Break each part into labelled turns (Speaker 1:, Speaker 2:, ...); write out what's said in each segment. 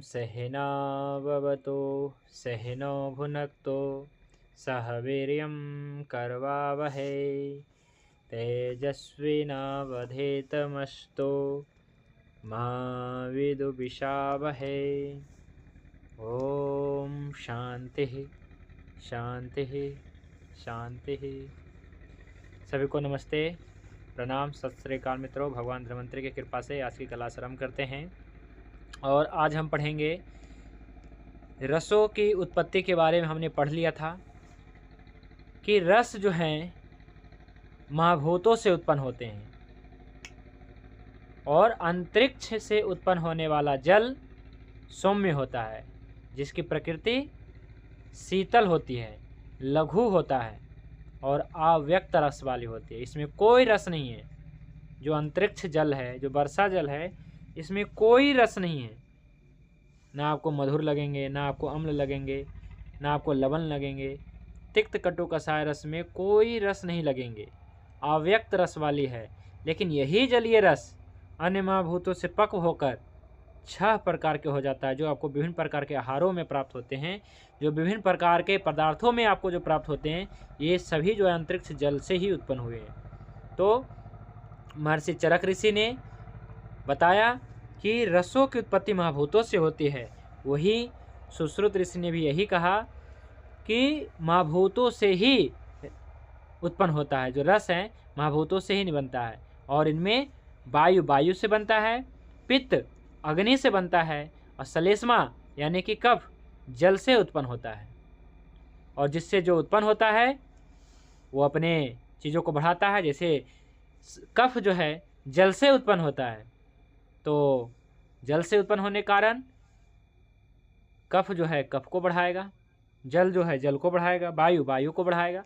Speaker 1: सहनाववतु सहनौ भुनक्तु सह वीर्यं करवावहै तेजस्विनावधीतमस्तु मा विद्विषावहै। ओम शांति शांति शांति। सभी को नमस्ते, प्रणाम, सत श्री अकाल मित्रों। भगवान धन्वंतरि की कृपा से आज की क्लास आरंभ करते हैं और आज हम पढ़ेंगे रसों की उत्पत्ति के बारे में। हमने पढ़ लिया था कि रस जो हैं महाभूतों से उत्पन्न होते हैं और अंतरिक्ष से उत्पन्न होने वाला जल सौम्य होता है, जिसकी प्रकृति शीतल होती है, लघु होता है और अव्यक्त रस वाली होती है। इसमें कोई रस नहीं है। जो अंतरिक्ष जल है, जो वर्षा जल है, इसमें कोई रस नहीं है। ना आपको मधुर लगेंगे, ना आपको अम्ल लगेंगे, ना आपको लवण लगेंगे। तिक्त कटु कसाय रस में कोई रस नहीं लगेंगे, अव्यक्त रस वाली है। लेकिन यही जलीय रस अन्य महाभूतों से पक्व होकर 6 प्रकार के हो जाता है, जो आपको विभिन्न प्रकार के आहारों में प्राप्त होते हैं, जो विभिन्न प्रकार के पदार्थों में आपको जो प्राप्त होते हैं, ये सभी जो है अंतरिक्ष जल से ही उत्पन्न हुए हैं। तो महर्षि चरक ऋषि ने बताया कि रसों की उत्पत्ति महाभूतों से होती है। वही सुश्रुत ऋषि ने भी यही कहा कि महाभूतों से ही उत्पन्न होता है। जो रस है महाभूतों से ही बनता है और इनमें वायु से बनता है, पित्त अग्नि से बनता है और श्लेष्मा यानी कि कफ जल से उत्पन्न होता है। और जिससे जो उत्पन्न होता है वो अपने चीज़ों को बढ़ाता है। जैसे कफ जो है जल से उत्पन्न होता है, तो जल से उत्पन्न होने के कारण कफ जो है कफ को बढ़ाएगा, जल जो है जल को बढ़ाएगा, वायु को बढ़ाएगा।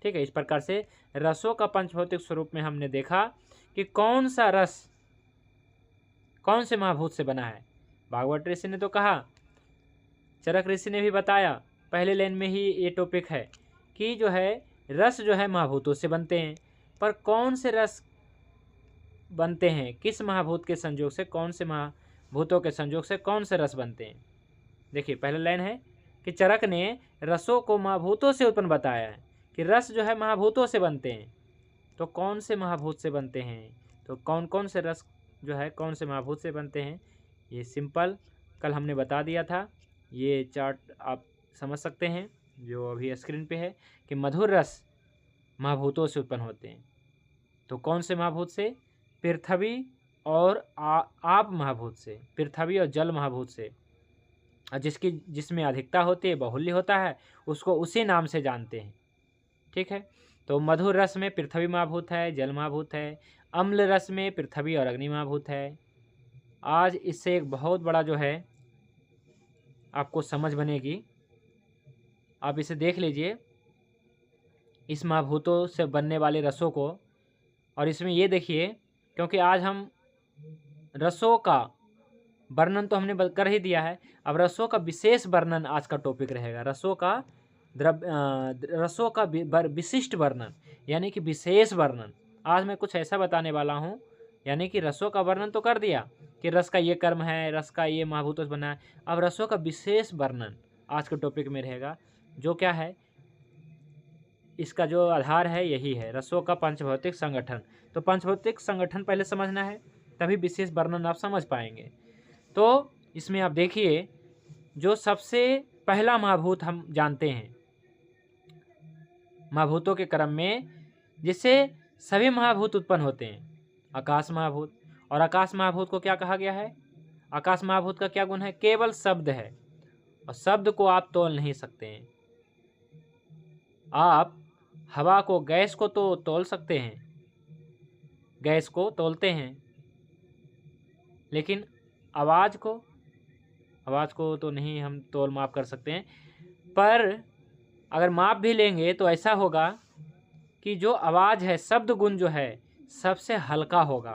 Speaker 1: ठीक है। इस प्रकार से रसों का पंचभौतिक स्वरूप में हमने देखा कि कौन सा रस कौन से महाभूत से बना है। भागवत ऋषि ने तो कहा, चरक ऋषि ने भी बताया, पहले लाइन में ही ये टॉपिक है कि जो है रस जो है महाभूतों से बनते हैं। पर कौन से रस बनते हैं, किस महाभूत के संयोग से, कौन से महाभूतों के संयोग से कौन से रस बनते हैं। देखिए पहला लाइन है कि चरक ने रसों को महाभूतों से उत्पन्न बताया है कि रस जो है महाभूतों से बनते हैं। तो कौन से महाभूत से बनते हैं, तो कौन कौन से रस जो है कौन से महाभूत से बनते हैं, ये सिंपल कल हमने बता दिया था। ये चार्ट आप समझ सकते हैं जो अभी स्क्रीन पे है कि मधुर रस महाभूतों से उत्पन्न होते हैं। तो कौन से महाभूत से, पृथ्वी और आप महाभूत से, पृथ्वी और जल महाभूत से। और जिसमें अधिकता होती है, बाहुल्य होता है, उसको उसी नाम से जानते हैं। ठीक है। तो मधुर रस में पृथ्वी महाभूत है, जल महाभूत है। अम्ल रस में पृथ्वी और अग्नि महाभूत है। आज इससे एक बहुत बड़ा जो है आपको समझ बनेगी। आप इसे देख लीजिए, इस महाभूतों से बनने वाले रसों को। और इसमें ये देखिए, क्योंकि आज हम रसों का वर्णन तो हमने कर ही दिया है, अब रसों का विशेष वर्णन आज का टॉपिक रहेगा। रसों का विशिष्ट वर्णन यानी कि विशेष वर्णन। आज मैं कुछ ऐसा बताने वाला हूँ, यानी कि रसों का वर्णन तो कर दिया कि रस का ये कर्म है, रस का ये महाभूतों से बना है। अब रसों का विशेष वर्णन आज के टॉपिक में रहेगा, जो क्या है, इसका जो आधार है यही है, रसों का पंचभौतिक संगठन। तो पंचभौतिक संगठन पहले समझना है, तभी विशेष वर्णन आप समझ पाएंगे। तो इसमें आप देखिए, जो सबसे पहला महाभूत हम जानते हैं महाभूतों के क्रम में, जिससे सभी महाभूत उत्पन्न होते हैं, आकाश महाभूत। और आकाश महाभूत को क्या कहा गया है, आकाश महाभूत का क्या गुण है, केवल शब्द है और शब्द को आप तोल नहीं सकते हैं। आप हवा को, गैस को तो तोल सकते हैं, गैस को तोलते हैं, लेकिन आवाज़ को तो नहीं हम तोल माप कर सकते हैं। पर अगर माप भी लेंगे तो ऐसा होगा कि जो आवाज़ है, शब्द गुण जो है सबसे हल्का होगा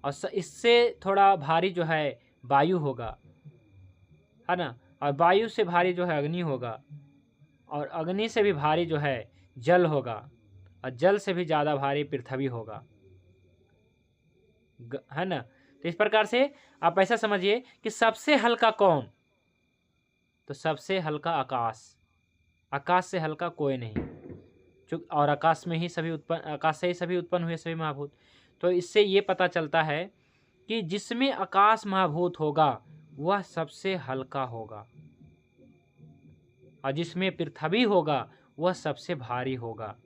Speaker 1: और इससे थोड़ा भारी जो है वायु होगा, है ना। और वायु से भारी जो है अग्नि होगा और अग्नि से भी भारी जो है जल होगा और जल से भी ज़्यादा भारी पृथ्वी होगा, है ना। तो इस प्रकार से आप ऐसा समझिए कि सबसे हल्का कौन, तो सबसे हल्का आकाश, आकाश से हल्का कोई नहीं, और आकाश से ही सभी उत्पन्न हुए सभी महाभूत। तो इससे ये पता चलता है कि जिसमें आकाश महाभूत होगा वह सबसे हल्का होगा, और जिसमें पृथ्वी होगा वह सबसे भारी होगा।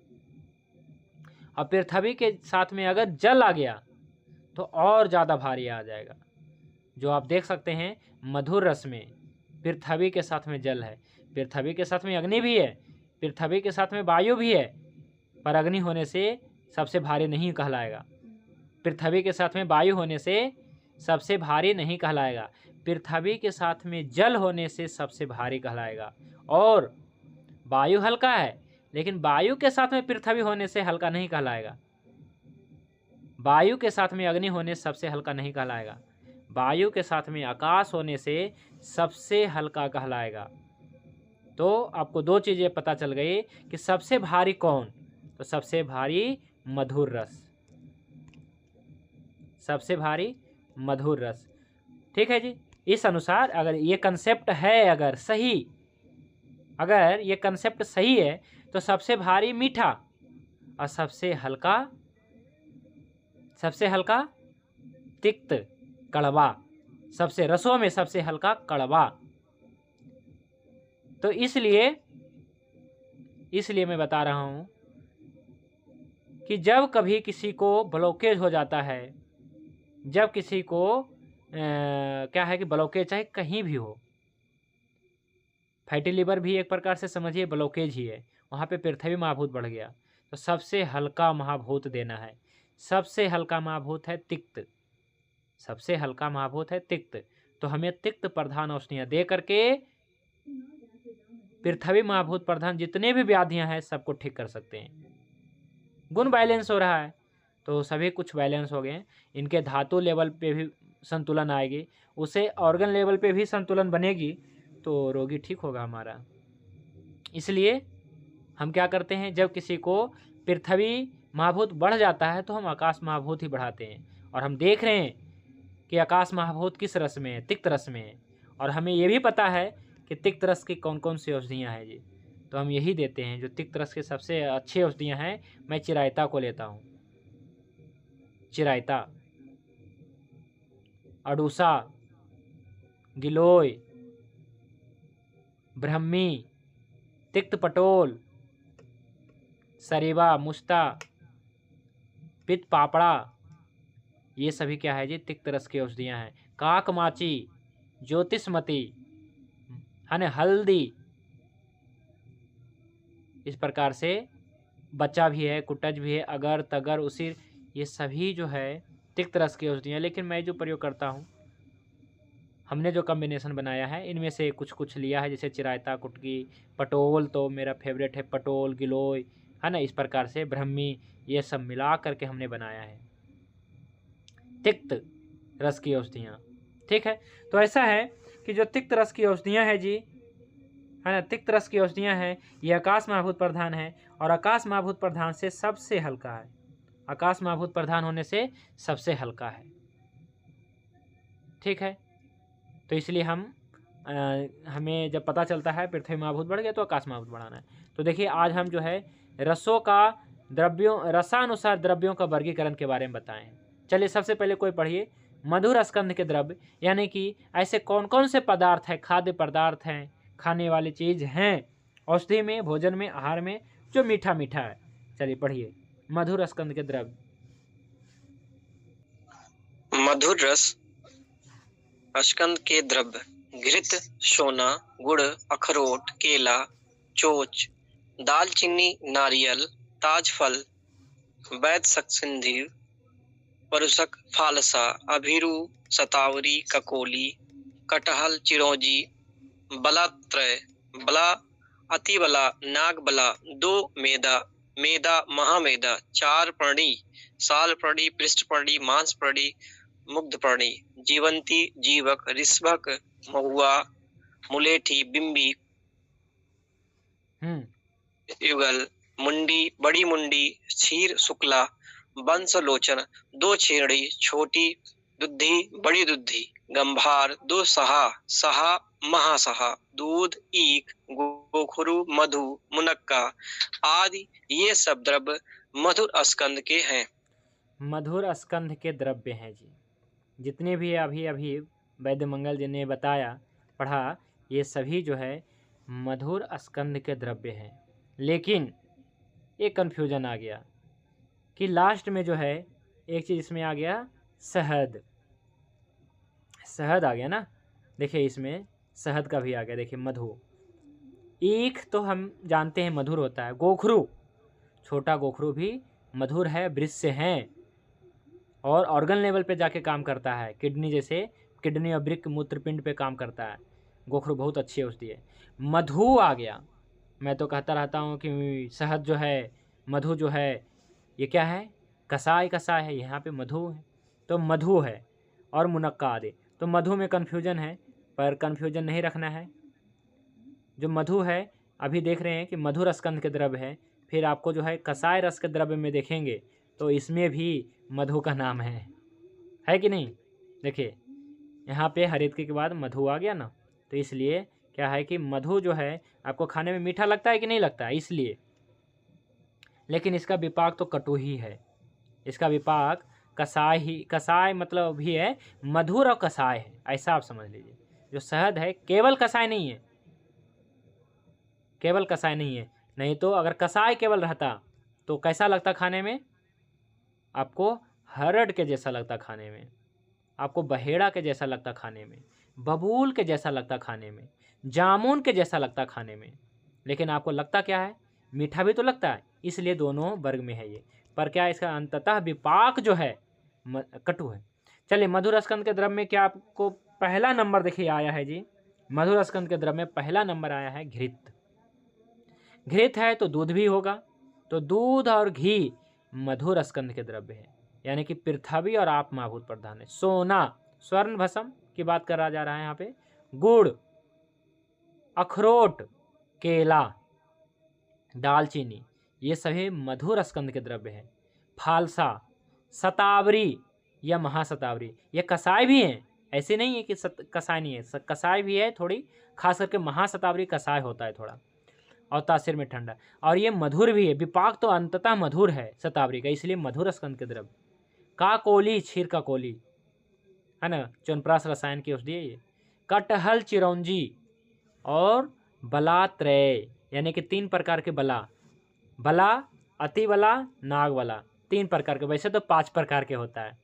Speaker 1: और पृथ्वी के साथ में अगर जल आ गया तो और ज़्यादा भारी आ जाएगा। जो आप देख सकते हैं मधुर रस में पृथ्वी के साथ में जल है, पृथ्वी के साथ में अग्नि भी है, पृथ्वी के साथ में वायु भी है, पर अग्नि होने से सबसे भारी नहीं कहलाएगा। पृथ्वी के साथ में वायु होने से सबसे भारी नहीं कहलाएगा, पृथ्वी के साथ में जल होने से सबसे भारी कहलाएगा। और वायु हल्का है, लेकिन वायु के साथ में पृथ्वी होने से हल्का नहीं कहलाएगा। वायु के साथ में अग्नि होने से सबसे हल्का नहीं कहलाएगा, वायु के साथ में आकाश होने से सबसे हल्का कहलाएगा। तो आपको दो चीज़ें पता चल गई कि सबसे भारी कौन, तो सबसे भारी मधुर रस, सबसे भारी मधुर रस। ठीक है जी। इस अनुसार अगर ये कंसेप्ट है, अगर सही, अगर ये कंसेप्ट सही है तो सबसे भारी मीठा और सबसे हल्का तिक्त कड़वा, सबसे रसों में सबसे हल्का कड़वा। तो इसलिए मैं बता रहा हूं कि जब कभी किसी को ब्लॉकेज हो जाता है, जब किसी को क्या है कि ब्लॉकेज चाहे कहीं भी हो, फैटी लीवर भी एक प्रकार से समझिए ब्लॉकेज ही है, वहाँ पे पृथ्वी महाभूत बढ़ गया, तो सबसे हल्का महाभूत देना है। सबसे हल्का महाभूत है तिक्त, सबसे हल्का महाभूत है तिक्त। तो हमें तिक्त प्रधान औषधियाँ दे करके पृथ्वी महाभूत प्रधान जितने भी व्याधियाँ हैं सबको ठीक कर सकते हैं। गुण बैलेंस हो रहा है तो सभी कुछ बैलेंस हो गए, इनके धातु लेवल पे भी संतुलन आएगी, उसे ऑर्गन लेवल पे भी संतुलन बनेगी, तो रोगी ठीक होगा हमारा। इसलिए हम क्या करते हैं, जब किसी को पृथ्वी महाभूत बढ़ जाता है तो हम आकाश महाभूत ही बढ़ाते हैं। और हम देख रहे हैं कि आकाश महाभूत किस रस में है, तिक्त रस में है, और हमें ये भी पता है कि तिक्त रस की कौन कौन सी औषधियाँ हैं जी, तो हम यही देते हैं। जो तिक्त रस की सबसे अच्छी औषधियाँ हैं, मैं चिरायता को लेता हूँ, चिरायता, अडूसा, गिलोय, ब्रह्मी, तिक्त पटोल, सरीवा, मुश्ता, पित्त पापड़ा, ये सभी क्या है जी, तिक्त रस की औषधियाँ हैं। काकमाची, ज्योतिषमती, है ना, हल्दी, इस प्रकार से बच्चा भी है, कुटज भी है, अगर तगर उसी, ये सभी जो है तिक्त रस की औषधियाँ। लेकिन मैं जो प्रयोग करता हूँ, हमने जो कॉम्बिनेशन बनाया है इनमें से कुछ कुछ लिया है, जैसे चिरायता, कुटकी, पटोल तो मेरा फेवरेट है, पटोल, गिलोय, है ना, इस प्रकार से ब्रह्मी, ये सब मिला करके हमने बनाया है तिक्त रस की औषधियाँ। ठीक है, तो ऐसा है कि जो तिक्त रस की औषधियाँ हैं जी, है ना, तिक्त रस की औषधियाँ हैं, ये आकाश महाभूत प्रधान है, और आकाश महाभूत प्रधान से सबसे हल्का है, आकाश महाभूत प्रधान होने से सबसे हल्का है। ठीक है, तो इसलिए हमें जब पता चलता है पृथ्वी महाभूत बढ़ गया तो आकाश महाभूत बढ़ाना है। तो देखिए आज हम जो है रसों का रसानुसार द्रव्यों का वर्गीकरण के बारे में बताएं हैं। चलिए सबसे पहले कोई पढ़िए, मधुर स्कंध के द्रव्य, यानी कि ऐसे कौन कौन से पदार्थ हैं, खाद्य पदार्थ हैं, खाने वाली चीज़ हैं औषधि में, भोजन में, आहार में, जो मीठा मीठा है। चलिए पढ़िए मधुर स्कंध के द्रव्य।
Speaker 2: मधुर रस स्कंद के द्रव्य घृत, सोना, गुड़, अखरोट, केला, चोच, दालचीनी, नारियल, ताजफल, वैद्यसकसिंधि, परुसक, फालसा, अभिरू, सतावरी, ककोली, कटहल, चिरौंजी, बलात्रय, बला, अतिबला, नागबला, दो मेदा, मेदा, महामेदा, चार पर्णी, साल पर्णी, पृष्ठ पर्णी, मांस पर्णी, मुग्ध पर्णी, जीवंती, जीवक, ऋषभक, महुआ, मुलेठी, बिंबी, युगल, मुंडी, बड़ी मुंडी, क्षीर शुक्ला, वंशलोचन, दो छेड़ी, छोटी दुद्धि बड़ी दुद्धि, गंभार दो सहा, सहा महासहा, दूध ईख, गोखरू मधु, मुनक्का आदि ये सब द्रव्य मधुर स्कंद के हैं।
Speaker 1: मधुर स्कंध के द्रव्य हैं जी। जितने भी अभी अभी वैद्य मंगल जी ने बताया पढ़ा, ये सभी जो है मधुर स्कंध के द्रव्य हैं। लेकिन एक कन्फ्यूजन आ गया कि लास्ट में जो है एक चीज़ इसमें आ गया, शहद। शहद आ गया ना, देखिए इसमें शहद का भी आ गया। देखिए मधु, ईख तो हम जानते हैं मधुर होता है, गोखरू छोटा गोखरू भी मधुर है, वृक्ष से हैं और ऑर्गन लेवल पे जाके काम करता है, किडनी जैसे, किडनी और वृक्क मूत्रपिंड पे काम करता है। गोखरू बहुत अच्छी औषधि है। मधु आ गया, मैं तो कहता रहता हूँ कि शहद जो है, मधु जो है, ये क्या है, कसाय कसाय है, यहाँ पे मधु है, तो मधु है और मुनक्का आदि। तो मधु में कन्फ्यूजन है, पर कन्फ्यूजन नहीं रखना है। जो मधु है अभी देख रहे हैं कि मधुर स्कंध के द्रव्य है, फिर आपको जो है कसाय रस के द्रव्य में देखेंगे तो इसमें भी मधु का नाम है कि नहीं। देखिए यहाँ पे हरितकी के बाद मधु आ गया ना, तो इसलिए क्या है कि मधु जो है आपको खाने में मीठा लगता है कि नहीं लगता है, इसलिए। लेकिन इसका विपाक तो कटु ही है, इसका विपाक कसाय ही, कसाय मतलब भी है मधुर और कसाय है, ऐसा आप समझ लीजिए। जो शहद है केवल कसाय नहीं है, केवल कसाय नहीं है। नहीं तो अगर कसाय केवल रहता तो कैसा लगता खाने में, आपको हरड़ के जैसा लगता खाने में, आपको बहेड़ा के जैसा लगता खाने में, बबूल के जैसा लगता खाने में, जामुन के जैसा लगता खाने में। लेकिन आपको लगता क्या है, मीठा भी तो लगता है, इसलिए दोनों वर्ग में है ये। पर क्या इसका अंततः विपाक जो है कटु है। चलिए मधुर स्कंद के द्रव्य में क्या आपको पहला नंबर देखिए आया है जी, मधुर स्कंद के द्रव्य में पहला नंबर आया है घृत। घृत है तो दूध भी होगा, तो दूध और घी मधुर स्कंद के द्रव्य है, यानी कि पृथ्वी और आप महाभूत प्रधान है। सोना, स्वर्ण भस्म की बात करा जा रहा है यहाँ पे, गुड़, अखरोट, केला, दालचीनी, ये सभी मधुर स्कंद के द्रव्य है। फालसा, शतावरी या महाशतावरी, ये कसाय भी हैं, ऐसे नहीं है कि कसाय नहीं है, कसाय भी है थोड़ी, खास करके महाशतावरी कसाय होता है थोड़ा, और तासीर में ठंडा, और ये मधुर भी है। विपाक तो अंततः मधुर है शतावरी का, इसलिए मधुर स्कंद के द्रव्य। काकोली, क्षीर का कोली है ना, च्यवनप्राश रसायन की औषधि है ये। कटहल, चिरौंजी और बलात्रय, यानी कि 3 प्रकार के बला, बला, अति बला, नाग बला, 3 प्रकार के, वैसे तो 5 प्रकार के होता है।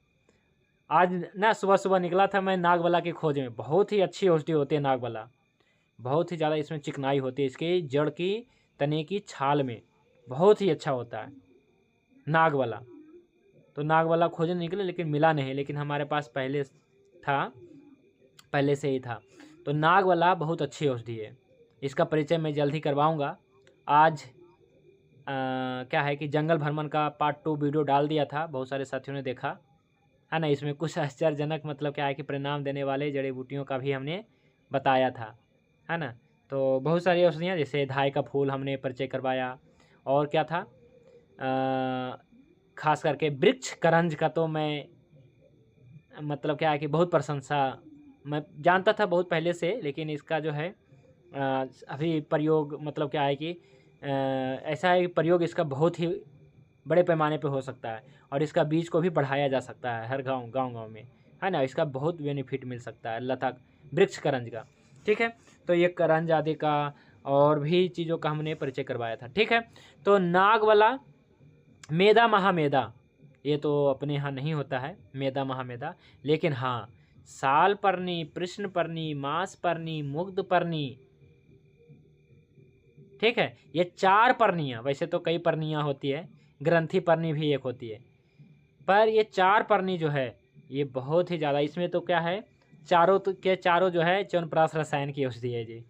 Speaker 1: आज ना सुबह सुबह निकला था मैं नागबला की खोज में, बहुत ही अच्छी औषधि होती है नागबला, बहुत ही ज़्यादा इसमें चिकनाई होती है, इसकी जड़ की तने की छाल में बहुत ही अच्छा होता है नागबला। तो नागबला खोजने निकले लेकिन मिला नहीं, लेकिन हमारे पास पहले था, पहले से ही था। तो नागबला बहुत अच्छी औषधि है, इसका परिचय मैं जल्द ही करवाऊँगा। आज क्या है कि जंगल भ्रमण का पार्ट 2 वीडियो डाल दिया था, बहुत सारे साथियों ने देखा है ना। इसमें कुछ आश्चर्यजनक मतलब क्या है कि परिणाम देने वाले जड़ी बूटियों का भी हमने बताया था, है ना। तो बहुत सारी औषधियाँ, जैसे धाय का फूल हमने परिचय करवाया, और क्या था खास करके वृक्ष करंज का तो मैं मतलब क्या है कि बहुत प्रशंसा, मैं जानता था बहुत पहले से, लेकिन इसका जो है अभी प्रयोग मतलब क्या है कि ऐसा है कि प्रयोग इसका बहुत ही बड़े पैमाने पे हो सकता है, और इसका बीज को भी बढ़ाया जा सकता है हर गांव में, है ना। इसका बहुत बेनिफिट मिल सकता है लता वृक्ष करंज का, ठीक है। तो ये करंज आदि का और भी चीज़ों का हमने परिचय करवाया था, ठीक है। तो नागवाला, मेदा महामेदा, ये तो अपने यहाँ नहीं होता है मेदा महामेदा, लेकिन हाँ साल पर्णी, प्रश्न पर्णी, मास पर्णी, मुग्ध पर्णी, ठीक है। ये 4 पर्णियाँ, वैसे तो कई पर्णियाँ होती है, ग्रंथि पर्णी भी एक होती है, पर ये 4 पर्णी जो है ये बहुत ही ज़्यादा, इसमें तो क्या है चारों के चारों जो है च्यवनप्राश रसायन की औषधि है जी।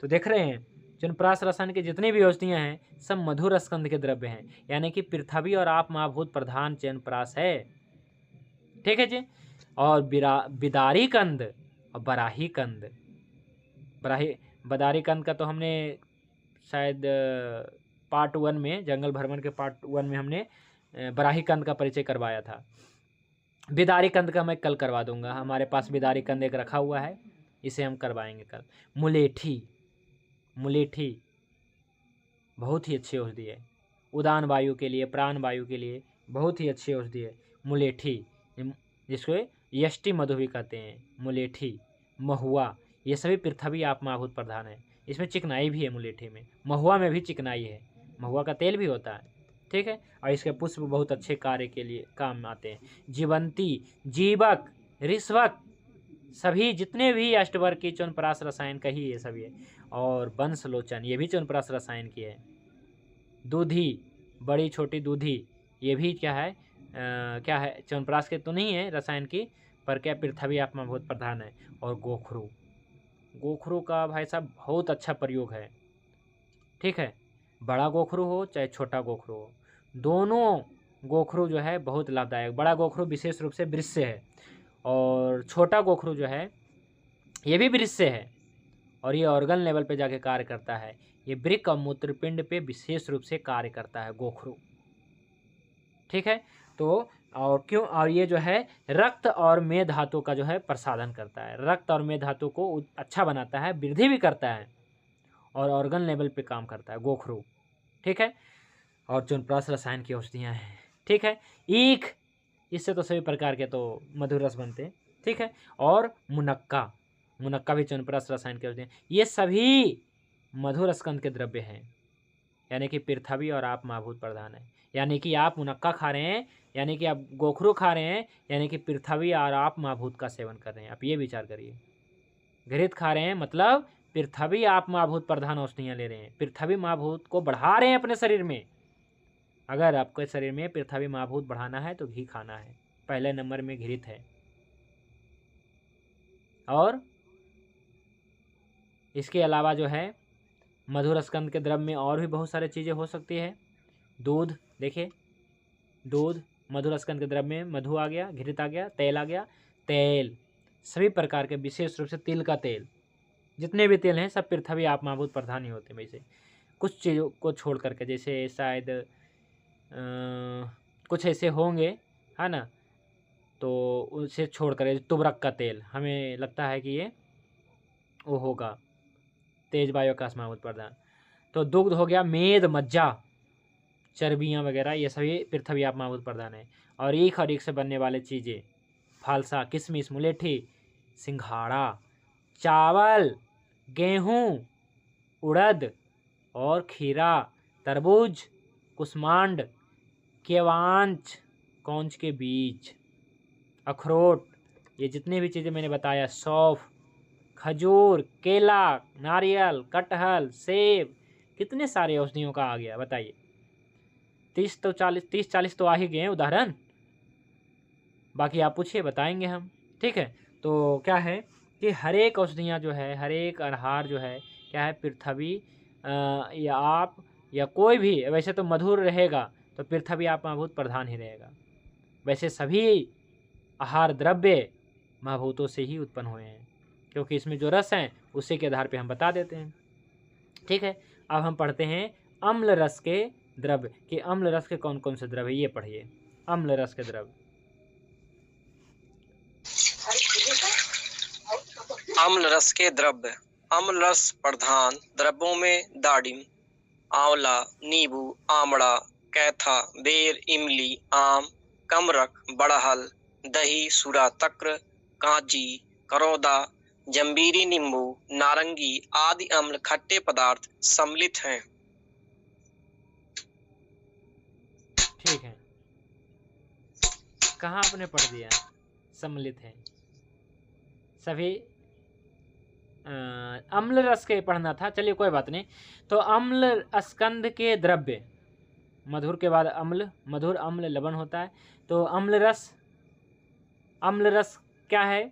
Speaker 1: तो देख रहे हैं च्यवनप्राश रसायन की जितनी भी औषधियाँ हैं सब मधुर स्कंद के द्रव्य हैं, यानी कि पृथ्वी और आप महाभूत प्रधान च्यवनप्राश है, ठीक है जी। और बिदारी कंद और बराही कंद, बदारी कंद का तो हमने शायद पार्ट 1 में, जंगल भ्रमण के पार्ट 1 में हमने बराही कंद का परिचय करवाया था। बिदारी कंद का मैं कल करवा दूंगा, हमारे पास बिदारी कंद एक रखा हुआ है, इसे हम करवाएंगे कल। मुलेठी, मुलेठी बहुत ही अच्छी औषधि है, उदान वायु के लिए, प्राण वायु के लिए बहुत ही अच्छी औषधि है मुलेठी, जिसको यष्टि मधु भी कहते हैं। मुलेठी, महुआ, ये सभी पृथ्वी आत्माभूत प्रधान है। इसमें चिकनाई भी है, मुलेठी में, महुआ में भी चिकनाई है, महुआ का तेल भी होता है, ठीक है। और इसके पुष्प बहुत अच्छे कार्य के लिए काम आते हैं। जीवंती, जीवक, ऋष्वक, सभी जितने भी अष्टवर्ग की च्यवनप्राश रसायन का ही ये सभी है। और वंशलोचन, ये भी च्यवनप्राश रसायन की है। दूधी, बड़ी छोटी दूधी, ये भी क्या है, क्या है, च्यवनप्राश के तो नहीं है रसायन की, पर क्या पृथ्वी आत्माभूत प्रधान है। और गोखरू, गोखरू का भाई साहब बहुत अच्छा प्रयोग है, ठीक है। बड़ा गोखरू हो चाहे छोटा गोखरू हो, दोनों गोखरू जो है बहुत लाभदायक। बड़ा गोखरू विशेष रूप से वृक्ष से है, और छोटा गोखरू जो है ये भी वृक्ष से है, और ये ऑर्गन लेवल पे जाके कार्य करता है। ये वृक्क और मूत्रपिंड पे विशेष रूप से कार्य करता है गोखरू, ठीक है। तो और क्यों, और ये जो है रक्त और मेद धातु का जो है प्रसाधन करता है, रक्त और मेद धातु को अच्छा बनाता है, वृद्धि भी करता है, और ऑर्गन लेवल पे काम करता है गोखरू, ठीक है। और च्यवनप्राश रसायन की औषधियाँ हैं, ठीक है। ईख, इससे तो सभी प्रकार के तो मधुर रस बनते हैं, ठीक है। और मुनक्का, मुनक्का भी च्यवनप्राश रसायन की औषधियाँ, ये सभी मधुर स्कंद के द्रव्य हैं, यानी कि पृथ्वी और आप महाभूत प्रधान है। यानी कि आप मुनक्का खा रहे हैं, यानी कि आप गोखरू खा रहे हैं, यानी कि पृथ्वी और आप महाभूत का सेवन कर रहे हैं। आप ये विचार करिए, घृत खा रहे हैं मतलब पृथ्वी आप महाभूत प्रधान औषधियाँ ले रहे हैं, पृथ्वी महाभूत को बढ़ा रहे हैं अपने शरीर में। अगर आपके शरीर में पृथ्वी महाभूत बढ़ाना है तो घी खाना है, पहले नंबर में घृत है। और इसके अलावा जो है मधुर स्कंद के द्रव्य में और भी बहुत सारी चीज़ें हो सकती है। दूध, देखिए दूध मधुर स्कंद के द्रव्य में मधु आ गया, घृत आ गया, तेल आ गया। तेल सभी प्रकार के, विशेष रूप से तिल का तेल, जितने भी तेल हैं सब पृथ्वी आप महाभूत प्रधान ही होते हैं। वैसे कुछ चीज़ों को छोड़ करके, जैसे शायद कुछ ऐसे होंगे, है ना, तो उसे छोड़ कर तुबरक का तेल, हमें लगता है कि ये वो होगा तेज वायु का महाभूत प्रधान। तो दुग्ध हो गया, मेद, मज्जा, चर्बियाँ वगैरह, ये सभी पृथ्वी आप महाभूत प्रधान है। और ईख से बनने वाले चीज़ें, फालसा, किशमिश, मुलेठी, सिंघाड़ा, चावल, गेहूँ, उड़द और खीरा, तरबूज, कुष्मांड, केवांच, कौंच के बीज, अखरोट, ये जितने भी चीज़ें मैंने बताया, सौंफ, खजूर, केला, नारियल, कटहल, सेब, कितने सारे औषधियों का आ गया बताइए। 30-40 तो आ ही गए हैं उदाहरण, बाकी आप पूछिए बताएंगे हम, ठीक है। तो क्या है कि हर एक औषधियाँ जो है, हर एक आहार जो है क्या है, पृथ्वी या आप या कोई भी, वैसे तो मधुर रहेगा तो पृथ्वी आप महाभूत प्रधान ही रहेगा। वैसे सभी आहार द्रव्य महाभूतों से ही उत्पन्न हुए हैं, क्योंकि इसमें जो रस हैं उसी के आधार पे हम बता देते हैं, ठीक है। अब हम पढ़ते हैं अम्ल रस के द्रव्य, कि अम्ल रस के कौन कौन से द्रव्य, ये पढ़िए अम्ल रस के द्रव्य।
Speaker 2: अम्ल रस के द्रव्य। अम्ल रस प्रधान द्रव्यों में दाडिम, आंवला, नींबू, आमड़ा, कैथा, बेर, इमली, आम, कमरख, बड़हल, दही, सूरा तक्र, कांची, करौदा, जंबीरी नींबू, नारंगी आदि अम्ल खट्टे पदार्थ सम्मिलित हैं।
Speaker 1: ठीक है, कहाँ आपने पढ़ दिया सम्मिलित है, सभी अम्ल रस के पढ़ना था, चलिए कोई बात नहीं। तो अम्ल स्कंद के द्रव्य, मधुर के बाद अम्ल, मधुर, अम्ल, लवण होता है। तो अम्ल रस क्या है,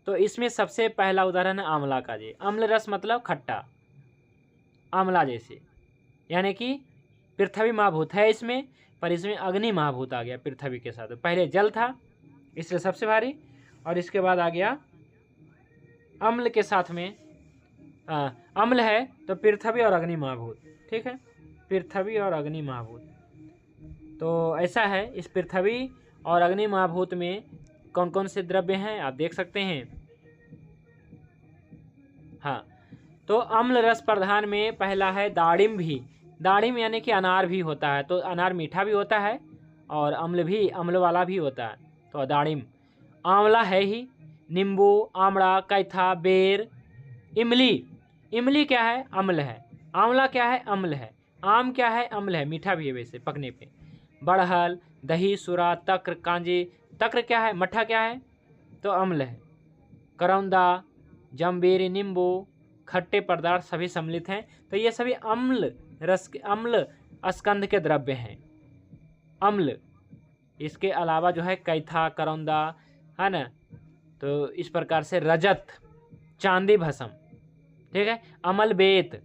Speaker 1: तो इसमें सबसे पहला उदाहरण है आंवला का जी। अम्ल रस मतलब खट्टा, आंवला जैसे, यानी कि पृथ्वी महाभूत है इसमें, पर इसमें अग्नि महाभूत आ गया पृथ्वी के साथ। पहले जल था इसलिए सबसे भारी, और इसके बाद आ गया अम्ल के साथ में, अम्ल है तो पृथ्वी और अग्नि महाभूत, ठीक है, पृथ्वी और अग्नि महाभूत। तो ऐसा है, इस पृथ्वी और अग्नि महाभूत में कौन कौन से द्रव्य हैं आप देख सकते हैं। हाँ, तो अम्ल रस प्रधान में पहला है दाड़िम भी। दाड़िम यानी कि अनार भी होता है, तो अनार मीठा भी होता है और अम्ल भी अम्ल वाला भी होता है, तो दाड़िम। आंवला है ही, नींबू, आमड़ा, कैथा, बेर, इमली। इमली क्या है? अम्ल है। आंवला क्या है? अम्ल है। आम क्या है? अम्ल है, मीठा भी है वैसे पकने पे। बड़हल, दही, सूरा, तक्र, कांजी। तक्र क्या है? मट्ठा क्या है? तो अम्ल है। करौंदा, जम्बीर, नींबू, खट्टे पदार्थ सभी सम्मिलित हैं, तो ये सभी अम्ल रस के अम्ल स्कंध के द्रव्य हैं। अम्ल। इसके अलावा जो है कैथा, करौंदा, है ना, तो इस प्रकार से रजत, चांदी भस्म, ठीक है। अमलबेत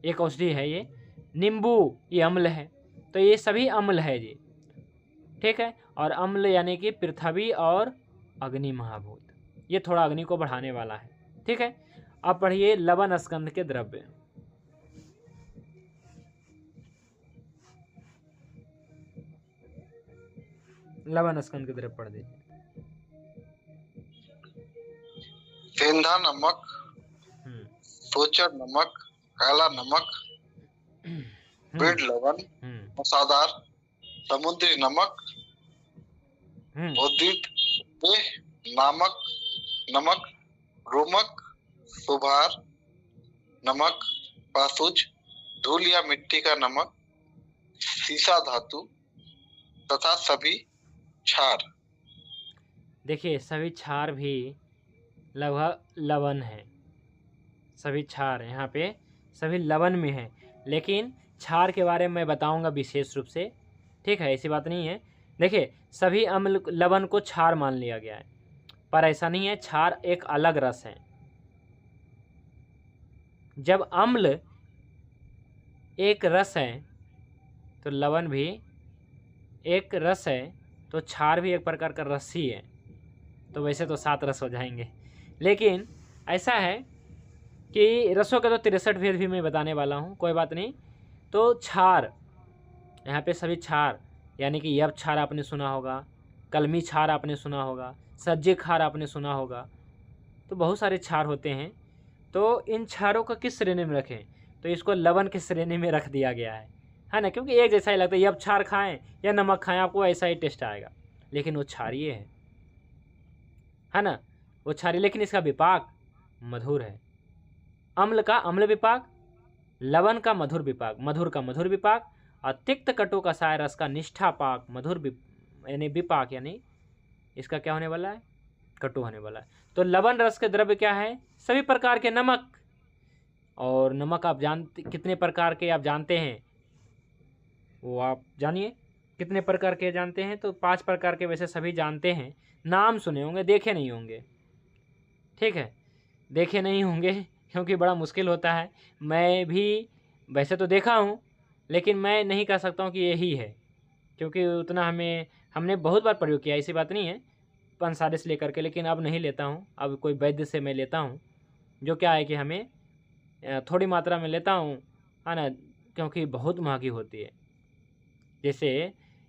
Speaker 1: एक औषधि है ये। नींबू ये अम्ल है, तो ये सभी अम्ल है जी, ठीक है। और अम्ल यानी कि पृथ्वी और अग्नि महाभूत, ये थोड़ा अग्नि को बढ़ाने वाला है, ठीक है। अब पढ़िए लवण स्कंध के द्रव्य। लवण स्कंध के द्रव्य पढ़ दीजिए।
Speaker 3: सेंधा नमक, सोचर नमक, काला नमक, बीड़ लवण, मसादार, समुद्री नमक, उद्भिद नामक, नमक, रोमक, सुभार नमक, पासुज, धूल या मिट्टी का नमक, सीसा धातु तथा सभी क्षार।
Speaker 1: देखिए सभी क्षार भी लगभग लवण है, सभी क्षार यहाँ पे सभी लवण में है, लेकिन क्षार के बारे में मैं बताऊंगा विशेष रूप से, ठीक है, ऐसी बात नहीं है। देखिए सभी अम्ल लवण को क्षार मान लिया गया है, पर ऐसा नहीं है, क्षार एक अलग रस है। जब अम्ल एक रस है तो लवण भी एक रस है, तो क्षार भी एक प्रकार का रस ही है। तो वैसे तो 7 रस हो जाएंगे, लेकिन ऐसा है कि रसों के तो 63 भेद भी मैं बताने वाला हूँ, कोई बात नहीं। तो क्षार, यहाँ पे सभी क्षार, यानी कि यब क्षार आपने सुना होगा, कलमी क्षार आपने सुना होगा, सज्जे क्षार आपने सुना होगा, तो बहुत सारे क्षार होते हैं। तो इन क्षारों का किस श्रेणी में रखें? तो इसको लवण की श्रेणी में रख दिया गया है ना, क्योंकि एक जैसा ही लगता है, यब क्षार खाएं या नमक खाएं आपको ऐसा ही टेस्ट आएगा, लेकिन वो क्षारीय है ना, वो क्षारीय, लेकिन इसका विपाक मधुर है। अम्ल का अम्ल विपाक, लवण का मधुर विपाक, मधुर का मधुर विपाक, और तिक्त कटु कसाय रस का निष्ठा पाक मधुर यानी विपाक, यानी इसका क्या होने वाला है? कटु होने वाला है। तो लवण रस के द्रव्य क्या है? सभी प्रकार के नमक। और नमक आप जानते कितने प्रकार के आप जानते हैं, वो आप जानिए कितने प्रकार के जानते हैं? तो 5 प्रकार के वैसे सभी जानते हैं, नाम सुने होंगे, देखे नहीं होंगे, ठीक है, देखे नहीं होंगे क्योंकि बड़ा मुश्किल होता है। मैं भी वैसे तो देखा हूँ, लेकिन मैं नहीं कह सकता हूँ कि यही है, क्योंकि उतना हमने बहुत बार प्रयोग किया, ऐसी बात नहीं है, पंसारे से लेकर के, लेकिन अब नहीं लेता हूँ। अब कोई वैद्य से मैं लेता हूँ, जो क्या है कि हमें थोड़ी मात्रा में लेता हूँ, है ना, क्योंकि बहुत महंगी होती है। जैसे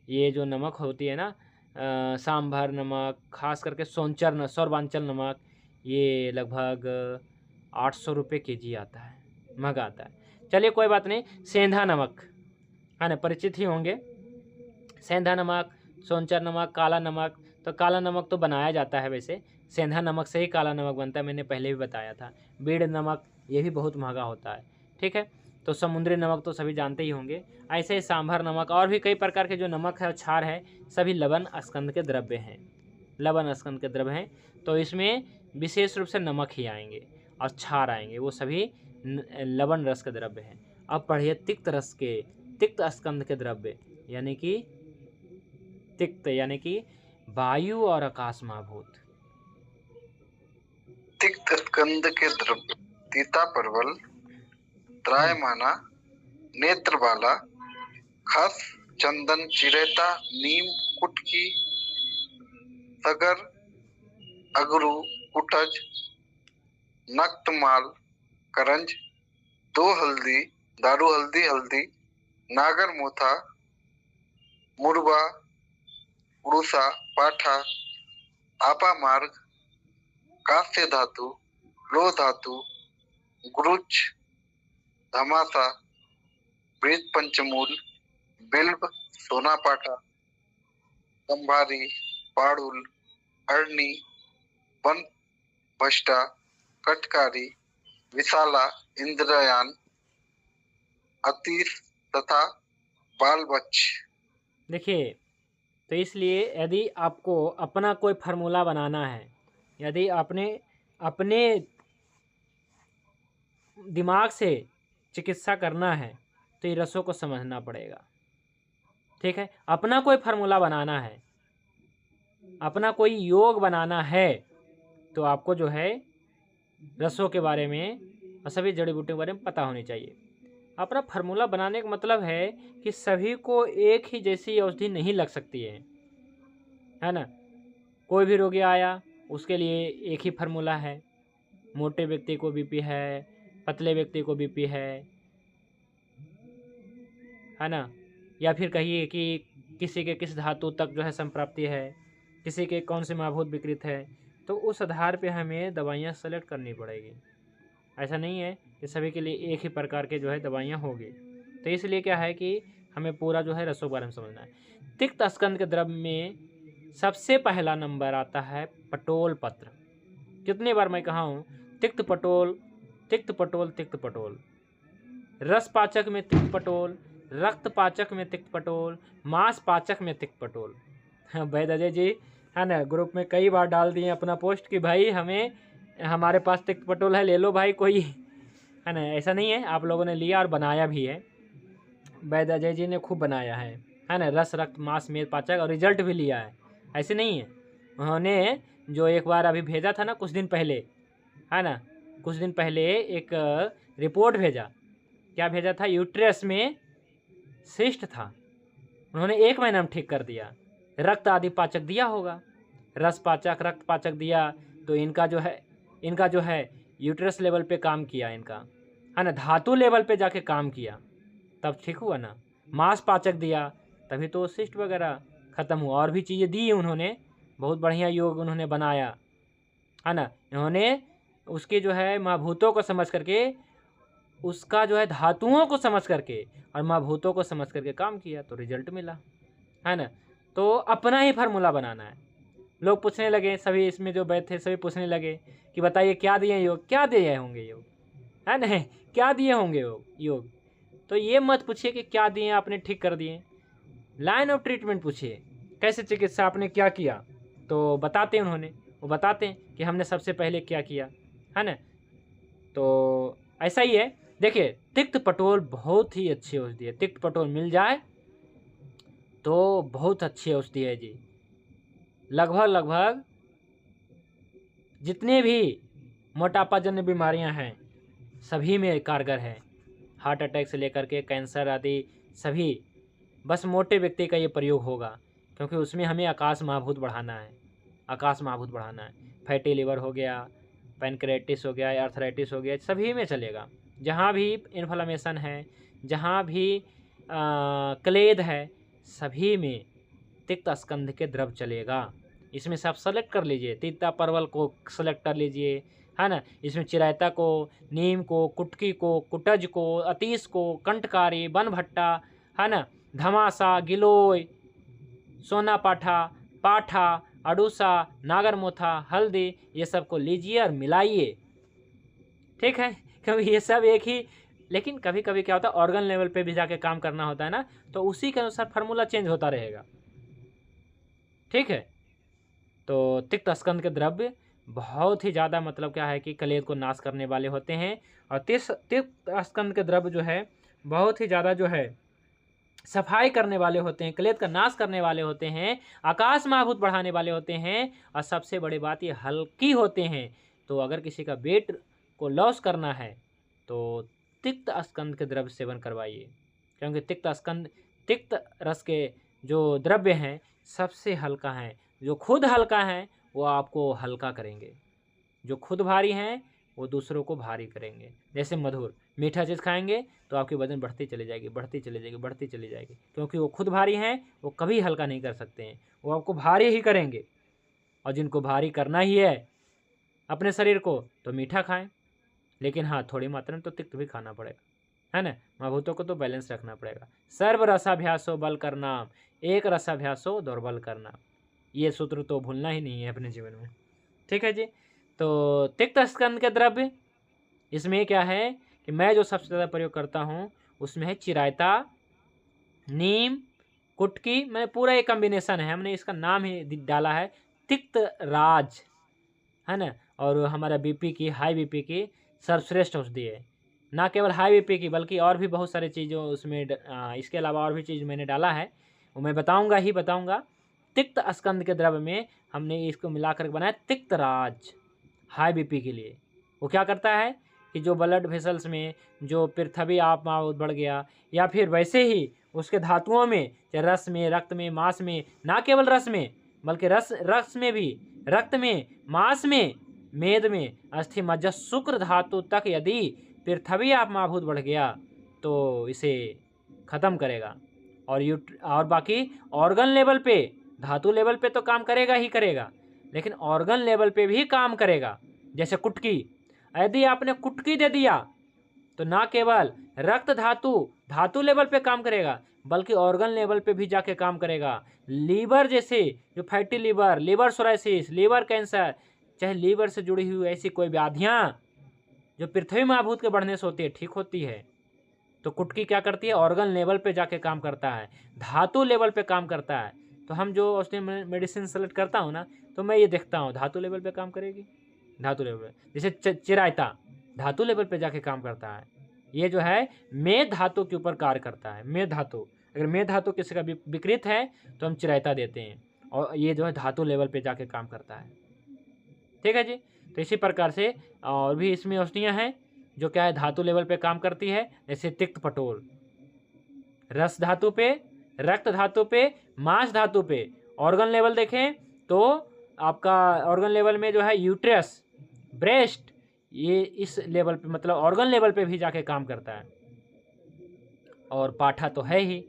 Speaker 1: ये जो नमक होती है ना, सांभर नमक, खास करके सौरवांचल नमक, ये लगभग 800 रुपये kg आता है, महंगा आता है। चलिए कोई बात नहीं। सेंधा नमक, है ना, परिचित ही होंगे। सेंधा नमक, सोनचर नमक, काला नमक। तो काला नमक तो बनाया जाता है, वैसे सेंधा नमक से ही काला नमक बनता है, मैंने पहले भी बताया था। बीड़ नमक, ये भी बहुत महंगा होता है, ठीक है। तो समुद्री नमक तो सभी जानते ही होंगे। ऐसे ही सांभर नमक और भी कई प्रकार के जो नमक है, क्षार है, सभी लवण स्कंध के द्रव्य हैं, लवण स्कंध के द्रव्य हैं। तो इसमें विशेष रूप से नमक ही आएंगे और क्षार आएंगे, वो सभी लवण रस के द्रव्य हैं। अब पढ़िए तिक्त रस के, तिक्त स्कंध के द्रव्य, यानी कि तिक्त यानी कि वायु और आकाश महाभूत।
Speaker 3: तिक्त स्कंद के द्रव्य: तीता परवल, त्रायमाना, नेत्र बाला, खस, चंदन, चिरेता, नीम, कुटकी, सगर, अगरू, कुटज, नक्तमाल, करंज, दो हल्दी, दारू हल्दी, नागर मोथा, मुरबा, उड़ूसा, पाठा, आपामार्ग, कांस्य धातु, लोह धातु, गुरुच, धमासा, वृत पंचमूल, बिल्व, सोनापाठा, कंभारी, पाड़ुल, अरणी, वन भष्टा, कटकारी, विशाला, इंद्रयान, अतीस तथा बालबच्छ।
Speaker 1: देखिए, तो इसलिए यदि आपको अपना कोई फार्मूला बनाना है, यदि आपने अपने दिमाग से चिकित्सा करना है तो ये रसों को समझना पड़ेगा। ठीक है, अपना कोई फार्मूला बनाना है, अपना कोई योग बनाना है तो आपको जो है रसों के बारे में और सभी जड़ी बूटियों के बारे में पता होनी चाहिए। अपना फार्मूला बनाने का मतलब है कि सभी को एक ही जैसी औषधि नहीं लग सकती है ना। कोई भी रोगी आया उसके लिए एक ही फार्मूला है। मोटे व्यक्ति को बीपी है, पतले व्यक्ति को बीपी है ना, या फिर कहिए कि किसी के किस धातु तक जो है संप्राप्ति है, किसी के कौन से महाभूत विकृत है, तो उस आधार पे हमें दवाइयाँ सेलेक्ट करनी पड़ेगी। ऐसा नहीं है कि सभी के लिए एक ही प्रकार के जो है दवाइयाँ होगी। तो इसलिए क्या है कि हमें पूरा जो है रसों के बारे में समझना है। तिक्त स्कंद के द्रव्य में सबसे पहला नंबर आता है पटोल पत्र। कितनी बार मैं कहा हूँ, तिक्त पटोल, तिक्त पटोल, तिक्त पटोल। रस पाचक में तिक्त पटोल, रक्त पाचक में तिक्त पटोल, मांस पाचक में तिक्त पटोल। वैद अजय जी है ना, ग्रुप में कई बार डाल दिए अपना पोस्ट कि भाई हमारे पास तिक्त पटोल है, ले लो भाई कोई, है ना। ऐसा नहीं है, आप लोगों ने लिया और बनाया भी है। वैद अजय जी ने खूब बनाया है ना, रस रक्त मांस मेद पाचक, और रिजल्ट भी लिया है। ऐसे नहीं है, उन्होंने जो एक बार अभी भेजा था ना कुछ दिन पहले, है ना, कुछ दिन पहले एक रिपोर्ट भेजा। क्या भेजा था? यूट्रस में सिस्ट था, उन्होंने 1 महीना में ठीक कर दिया। रक्त आदि पाचक दिया होगा, रस पाचक रक्त पाचक दिया, तो इनका जो है यूट्रस लेवल पे काम किया इनका, है ना, धातु लेवल पे जाके काम किया, तब ठीक हुआ ना। मांस पाचक दिया, तभी तो सिस्ट वगैरह ख़त्म हुआ। और भी चीज़ें दी उन्होंने, बहुत बढ़िया योग उन्होंने बनाया, है ना। इन्होंने उसके जो है महाभूतों को समझ करके, उसका जो है धातुओं को समझ करके और महाभूतों को समझ करके काम किया, तो रिजल्ट मिला, है ना। तो अपना ही फार्मूला बनाना है। लोग पूछने लगे, सभी इसमें जो बैठे थे सभी पूछने लगे कि बताइए क्या दिए योग, क्या दिए होंगे योग, है ना, क्या दिए होंगे योग। तो ये मत पूछिए कि क्या दिए आपने ठीक कर दिए, लाइन ऑफ ट्रीटमेंट पूछिए, कैसे चिकित्सा आपने क्या किया, तो बताते हैं उन्होंने, वो बताते हैं कि हमने सबसे पहले क्या किया, है ना। तो ऐसा ही है। देखिए, तिक्त पटोल बहुत ही अच्छी औषधि है। तिक्त पटोल मिल जाए तो बहुत अच्छी औषधि है जी। लगभग जितने भी मोटापाजन्य बीमारियां हैं सभी में कारगर है। हार्ट अटैक से लेकर के कैंसर आदि सभी, बस मोटे व्यक्ति का ये प्रयोग होगा, क्योंकि उसमें हमें आकाश महाभूत बढ़ाना है, आकाश महाभूत बढ़ाना है। फैटी लिवर हो गया, पैनक्रेटिस हो गया, आर्थराइटिस हो गया, सभी में चलेगा। जहाँ भी इन्फ्लेमेशन है, जहाँ भी क्लेद है, सभी में तिक्त स्कंध के द्रव चलेगा। इसमें से आप सेलेक्ट कर लीजिए, तीता परवल को सेलेक्ट कर लीजिए, है ना। इसमें चिरायता को, नीम को, कुटकी को, कुटज को, अतीस को, कंटकारी, बनभट्टा, है ना, धमासा, गिलोय, सोनापाठा, पाठा, अडूसा, नागरमोथा, हल्दी, ये सब को लीजिए और मिलाइए। ठीक है, क्योंकि ये सब एक ही, लेकिन कभी कभी क्या होता है ऑर्गन लेवल पे भी जाके काम करना होता है ना, तो उसी के अनुसार फार्मूला चेंज होता रहेगा। ठीक है, तो तिक्त स्कंद के द्रव्य बहुत ही ज़्यादा, मतलब क्या है कि कलेद को नाश करने वाले होते हैं। और तिक्त स्कंद के द्रव्य जो है बहुत ही ज़्यादा जो है सफाई करने वाले होते हैं, कलेद का नाश करने वाले होते हैं, आकाश महाभूत बढ़ाने वाले होते हैं, और सबसे बड़ी बात ये हल्की होते हैं। तो अगर किसी का वेट को लॉस करना है तो तिक्त स्कंद के द्रव्य सेवन करवाइए, क्योंकि तिक्त रस के जो द्रव्य हैं सबसे हल्का हैं। जो खुद हल्का हैं वो आपको हल्का करेंगे, जो खुद भारी हैं वो दूसरों को भारी करेंगे। जैसे मधुर मीठा चीज़ खाएंगे तो आपकी वजन बढ़ती चली जाएगी, बढ़ती चली जाएगी, बढ़ती चली जाएगी, क्योंकि वो खुद भारी हैं, वो कभी हल्का नहीं कर सकते हैं, वो आपको भारी ही करेंगे। और जिनको भारी करना ही है अपने शरीर को तो मीठा खाएं, लेकिन हाँ थोड़ी मात्रा में तो तिक्त भी खाना पड़ेगा, है ना। महाभूतों को तो बैलेंस रखना पड़ेगा। सर्व रसाभ्यासो बल करना, एक रसाभ्यासो दौर्बल करना, ये सूत्र तो भूलना ही नहीं है अपने जीवन में। ठीक है जी। तो तिक्त स्कंद के द्रव्य, इसमें क्या है कि मैं जो सबसे ज़्यादा प्रयोग करता हूँ उसमें है चिरायता, नीम, कुटकी, मैंने पूरा एक कॉम्बिनेशन है, हमने इसका नाम ही डाला है तिक्त राज, है ना। और हमारा बीपी की, हाई बीपी की सर्वश्रेष्ठ औषधि है। ना केवल हाई बीपी की बल्कि और भी बहुत सारी चीज़ों उसमें इसके अलावा और भी चीज़ मैंने डाला है, वो मैं बताऊंगा। तिक्त स्कंद के द्रव्य में हमने इसको मिलाकर बनाया तिक्त राज, हाई बीपी के लिए। वो क्या करता है कि जो ब्लड वेसल्स में जो पृथ्वी आप बढ़ गया, या फिर वैसे ही उसके धातुओं में, चाहे रस में, रक्त में, मांस में, ना केवल रस में बल्कि रस में भी, रक्त में, मांस में, मेद में, अस्थि मज्जा शुक्र धातु तक यदि पृथ्वी आप महाभूत बढ़ गया तो इसे खत्म करेगा। और बाकी ऑर्गन लेवल पे, धातु लेवल पे तो काम करेगा ही करेगा, लेकिन ऑर्गन लेवल पे भी काम करेगा। जैसे कुटकी, यदि आपने कुटकी दे दिया तो ना केवल रक्त धातु लेवल पे काम करेगा बल्कि ऑर्गन लेवल पे भी जाके काम करेगा। लीवर जैसे जो fatty liver, liver psoriasis, liver cancer, चाहे लीवर से जुड़ी हुई ऐसी कोई व्याधियां जो पृथ्वी महाभूत के बढ़ने से होती है, ठीक होती है। तो कुटकी क्या करती है, ऑर्गन लेवल पे जाके काम करता है, धातु लेवल पे काम करता है। तो हम जो उसने मेडिसिन सेलेक्ट करता हूँ ना, तो मैं ये देखता हूँ धातु लेवल पे काम करेगी, धातु लेवल पे। जैसे चिरायता धातु लेवल पे जाके काम करता है, ये जो है मेद धातु के ऊपर कार्य करता है। मेद धातु, अगर मेद धातु किसी का विकृत है तो हम चिरायता देते हैं, और ये जो है धातु लेवल पे जाके काम करता है। ठीक है जी। तो इसी प्रकार से और भी इसमें औषधियाँ हैं जो क्या है धातु लेवल पे काम करती है, जैसे तिक्त पटोल, रस धातु पे, रक्त धातु पे, मांस धातु पे। ऑर्गन लेवल देखें तो आपका ऑर्गन लेवल में जो है यूट्रस, ब्रेस्ट, ये इस लेवल पे मतलब ऑर्गन लेवल पे भी जाके काम करता है। और पाठा तो है ही,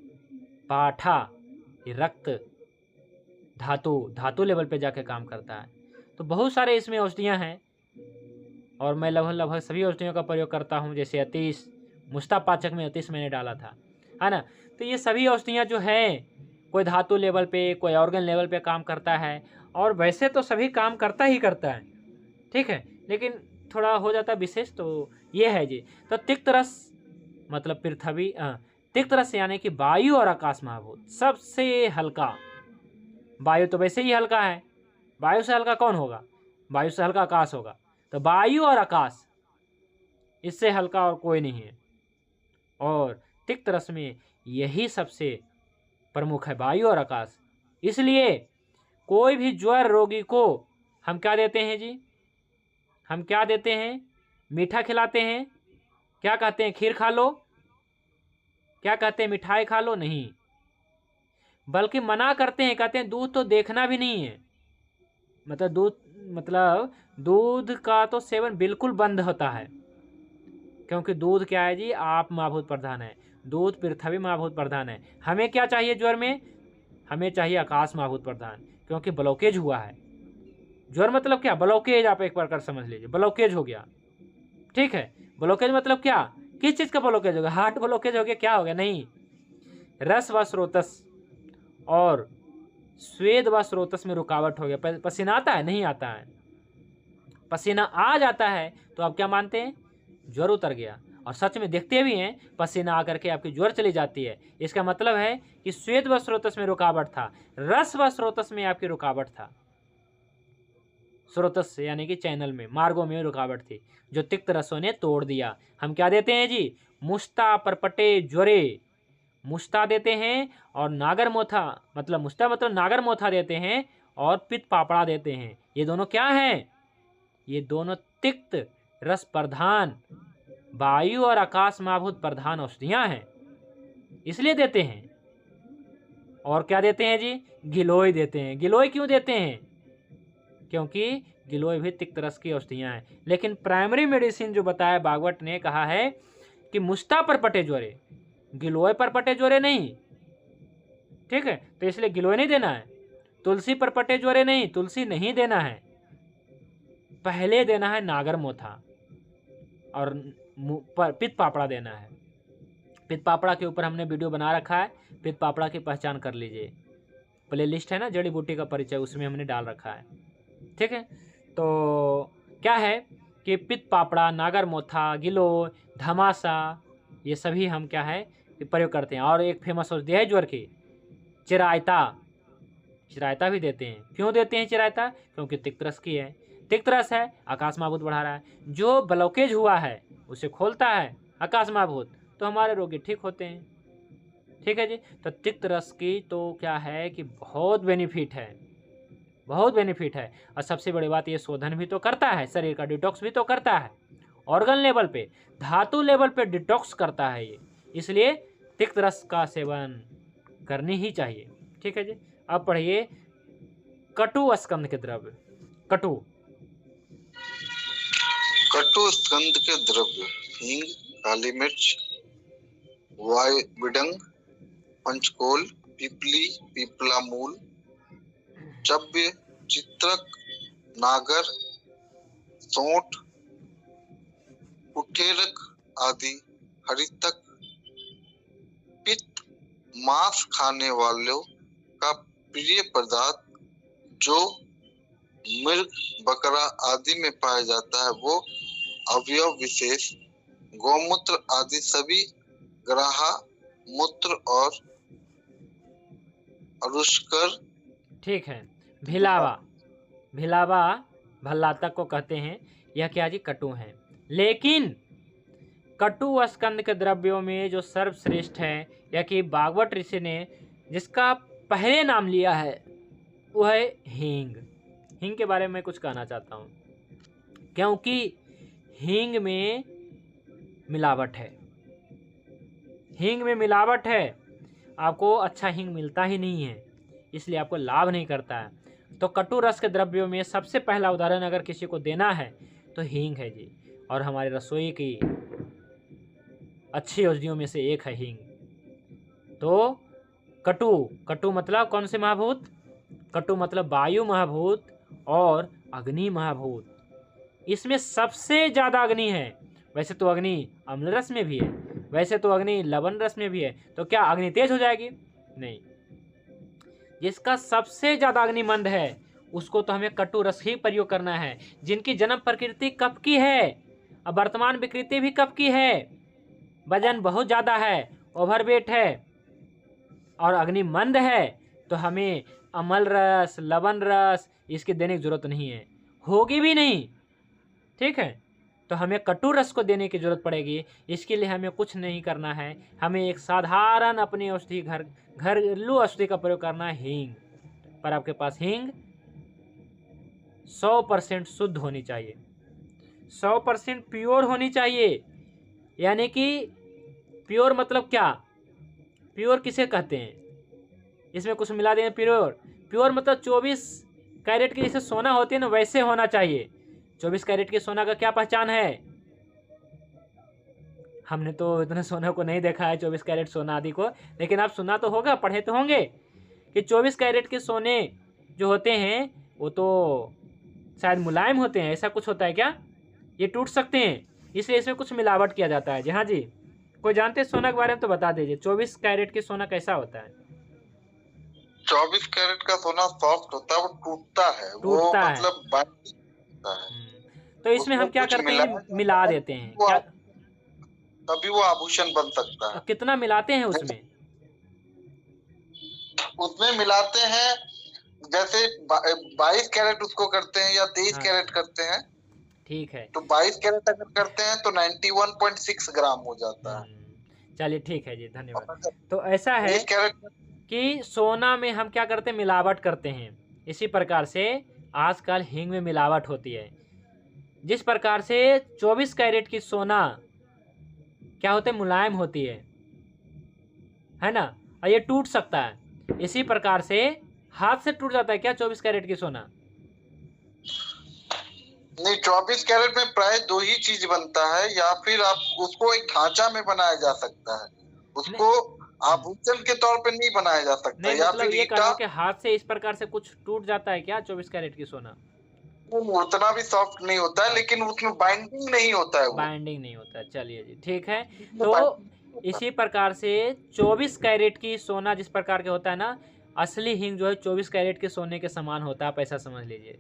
Speaker 1: पाठा ये रक्त धातु लेवल पे जाके काम करता है। तो बहुत सारे इसमें औषधियाँ हैं और मैं लगभग सभी औषधियों का प्रयोग करता हूँ। जैसे अतीश, मुस्तापाचक में अतीश मैंने डाला था, है ना। तो ये सभी औषधियाँ जो हैं कोई धातु लेवल पे, कोई ऑर्गन लेवल पे काम करता है, और वैसे तो सभी काम करता ही करता है, ठीक है, लेकिन थोड़ा हो जाता है विशेष। तो ये है जी। तो तिक्त रस मतलब पृथ्वी, तिक्त रस यानी कि वायु और आकाश महाभूत सबसे हल्का। वायु तो वैसे ही हल्का है, वायु से हल्का कौन होगा, वायु से हल्का आकाश होगा। तो वायु और आकाश, इससे हल्का और कोई नहीं है। और तिक्त रस में यही सबसे प्रमुख है, वायु और आकाश। इसलिए कोई भी ज्वर रोगी को हम क्या देते हैं जी, हम क्या देते हैं, मीठा खिलाते हैं, क्या कहते हैं, खीर खा लो, क्या कहते हैं, मिठाई खा लो, नहीं, बल्कि मना करते हैं, कहते हैं दूध तो देखना भी नहीं है। मतलब दूध का तो सेवन बिल्कुल बंद होता है, क्योंकि दूध क्या है जी, आप महाभूत प्रधान है, दूध पृथ्वी महाभूत प्रधान है। हमें क्या चाहिए ज्वर में, हमें चाहिए आकाश महाभूत प्रधान, क्योंकि ब्लॉकेज हुआ है। ज्वर मतलब क्या, ब्लॉकेज, आप एक प्रकार समझ लीजिए, ब्लॉकेज हो गया, ठीक है। ब्लॉकेज मतलब क्या, किस चीज़ का ब्लॉकेज हो गया, हार्ट ब्लॉकेज हो गया, क्या हो गया, नहीं, रस व स्रोतस और स्वेद व स्रोतस में रुकावट हो गया। पसीना आता है, नहीं आता है, पसीना आ जाता है तो आप क्या मानते हैं, ज्वर उतर गया। और सच में देखते भी हैं, पसीना आकर के आपकी ज्वर चली जाती है। इसका मतलब है कि स्वेद व स्रोतस में रुकावट था, रस व स्रोतस में आपकी रुकावट था। स्रोतस यानी कि चैनल में, मार्गों में रुकावट थी, जो तिक्त रसों ने तोड़ दिया। हम क्या देते हैं जी, मुस्ता परपटे ज्वरे, मुस्ता देते हैं, और नागर मोथा मतलब मुस्ता मतलब नागर मोथा देते हैं, और पित्त पापड़ा देते हैं। ये दोनों क्या हैं, ये दोनों तिक्त रस प्रधान, वायु और आकाश महाभूत प्रधान औषधियाँ हैं, इसलिए देते हैं। और क्या देते हैं जी, गिलोय देते हैं। गिलोय क्यों देते हैं, क्योंकि गिलोय भी तिक्त रस की औषधियाँ हैं। लेकिन प्राइमरी मेडिसिन जो बताया भागवत ने कहा है कि मुस्ता पर पटे ज्वरे, गिलोय पर पटे ज्वरे नहीं, ठीक है। तो इसलिए गिलोय नहीं देना है। तुलसी पर पटे ज्वरे नहीं, तुलसी नहीं देना है, पहले देना है नागर मोथा और पित पापड़ा देना है। पित पापड़ा के ऊपर हमने वीडियो बना रखा है, पित पापड़ा की पहचान कर लीजिए, प्ले लिस्ट है ना जड़ी बूटी का परिचय, उसमें हमने डाल रखा है। ठीक है, तो क्या है कि पित पापड़ा, नागर मोथा, गिलो, धमासा, ये सभी हम क्या है प्रयोग करते हैं। और एक फेमस औषधि है ज्वर की, चिरायता, चिरायता भी देते हैं। क्यों देते हैं चिरायता? क्योंकि तिक्त रस की है, तिक्त रस है, आकाश महाभूत बढ़ा रहा है। जो ब्लॉकेज हुआ है उसे खोलता है आकाश महाभूत, तो हमारे रोगी ठीक होते हैं। ठीक है जी, तो तिक्त रस की तो क्या है कि बहुत बेनिफिट है, बहुत बेनिफिट है। और सबसे बड़ी बात, ये शोधन भी तो करता है, शरीर का डिटॉक्स भी तो करता है, ऑर्गन लेवल पे, धातु लेवल पे डिटॉक्स करता है ये, इसलिए तिक्त रस का सेवन करनी ही चाहिए। ठीक है जी, अब पढ़िए कटु स्कंद के द्रव्य। कटु,
Speaker 3: कटु स्कंद के द्रव्य: हींग, काली मिर्च, विडंग, पंचकोल, पीपली, पीपला मूल, चव्य, चित्रक, नागर, सौंठ, कुठेरक आदि, हरितक। पित्त मांस खाने वालों का प्रिय पदार्थ जो मृग, बकरा आदि में पाया जाता है वो अवयव विशेष गौमूत्र आदि सभी ग्राहा मूत्र और अरुष्कर।
Speaker 1: ठीक है। भिलावा, भिलावा भल्लातक को कहते हैं, यह क्या जी कटु है। लेकिन कटु स्कंद के द्रव्यों में जो सर्वश्रेष्ठ है, या कि भागवत ऋषि ने जिसका पहले नाम लिया है वो है हींग। हींग के बारे में कुछ कहना चाहता हूँ, क्योंकि हींग में मिलावट है, हींग में मिलावट है, आपको अच्छा हींग मिलता ही नहीं है, इसलिए आपको लाभ नहीं करता है। तो कटु रस के द्रव्यों में सबसे पहला उदाहरण अगर किसी को देना है तो हींग है जी, और हमारी रसोई की अच्छी औषधियों में से एक है हींग। तो कटु, कटु मतलब कौन से महाभूत? कटु मतलब वायु महाभूत और अग्नि महाभूत। इसमें सबसे ज़्यादा अग्नि है। वैसे तो अग्नि अम्ल रस में भी है, वैसे तो अग्नि लवण रस में भी है, तो क्या अग्नि तेज हो जाएगी? नहीं। जिसका सबसे ज़्यादा अग्निमंद है उसको तो हमें कटु रस ही प्रयोग करना है। जिनकी जन्म प्रकृति कफ की है और वर्तमान विकृति भी कफ की है, वजन बहुत ज़्यादा है, ओवरवेट है और अग्निमंद है, तो हमें अमल रस, लवण रस इसके देने की जरूरत नहीं है, होगी भी नहीं। ठीक है, तो हमें कटु रस को देने की जरूरत पड़ेगी। इसके लिए हमें कुछ नहीं करना है, हमें एक साधारण अपनी औषधि घरेलू औषधि का प्रयोग करना है, हींग। पर आपके पास हींग 100% शुद्ध होनी चाहिए, 100% प्योर होनी चाहिए। यानी कि प्योर मतलब क्या? प्योर किसे कहते हैं? इसमें कुछ मिला दें प्योर, प्योर मतलब 24 कैरेट की जैसे सोना होती है ना, वैसे होना चाहिए। 24 कैरेट के सोना का क्या पहचान है? हमने तो इतने सोने को नहीं देखा है 24 कैरेट सोना आदि को, लेकिन आप सुना तो होगा, पढ़े तो होंगे कि 24 कैरेट के सोने जो होते हैं वो तो शायद मुलायम होते हैं, ऐसा कुछ होता है क्या? ये टूट सकते हैं, इसलिए इसमें कुछ मिलावट किया जाता है। जी हाँ जी, कोई जानते हैं सोना के बारे में तो बता दीजिए, 24 कैरेट की सोना कैसा होता है?
Speaker 3: 24 कैरेट का सोना सॉफ्ट होता है, वो टूटता है, वो मतलब बारीक होता है।
Speaker 1: तो इसमें हम क्या करते हैं? मिला देते हैं क्या?
Speaker 3: तभी वो आभूषण बन सकता है।
Speaker 1: कितना मिलाते हैं उसमें?
Speaker 3: उसमें मिलाते हैं जैसे 22 कैरेट उसको करते हैं या 23 कैरेट करते हैं।
Speaker 1: ठीक है,
Speaker 3: तो 22 कैरेट अगर करते हैं तो 91.6 ग्राम हो जाता है।
Speaker 1: चलिए ठीक है जी, धन्यवाद। तो ऐसा है कि सोना में हम क्या करते हैं? मिलावट करते हैं। इसी प्रकार से आजकल हींग में मिलावट होती है। जिस प्रकार से 24 कैरेट की सोना क्या होते हैं? मुलायम होती है ना, और ये टूट सकता है। इसी प्रकार से हाथ से टूट जाता है क्या 24 कैरेट की सोना?
Speaker 3: नहीं, 24 कैरेट में प्राय दो ही चीज बनता है, या फिर आप उसको एक ढांचा में बनाया जा सकता है। उसको आभूषण के तौर पे नहीं बनाया जा सकता।
Speaker 1: नहीं
Speaker 3: या
Speaker 1: मतलब
Speaker 3: फिर
Speaker 1: ये कह रहा
Speaker 3: ईटा,
Speaker 1: हूँ कि हाथ से इस प्रकार से कुछ टूट जाता है क्या 24 कैरेट की सोना?
Speaker 3: वो उतना भी सॉफ्ट नहीं होता है, लेकिन उसमें बाइंडिंग नहीं होता है, वो
Speaker 1: बाइंडिंग नहीं होता। चलिए जी ठीक है।
Speaker 3: उसमें
Speaker 1: तो
Speaker 3: binding नहीं होता।
Speaker 1: इसी प्रकार से 24 कैरेट की सोना जिस प्रकार के होता है ना, असली हींग जो है 24 कैरेट के सोने के समान होता है, आप ऐसा समझ लीजिए।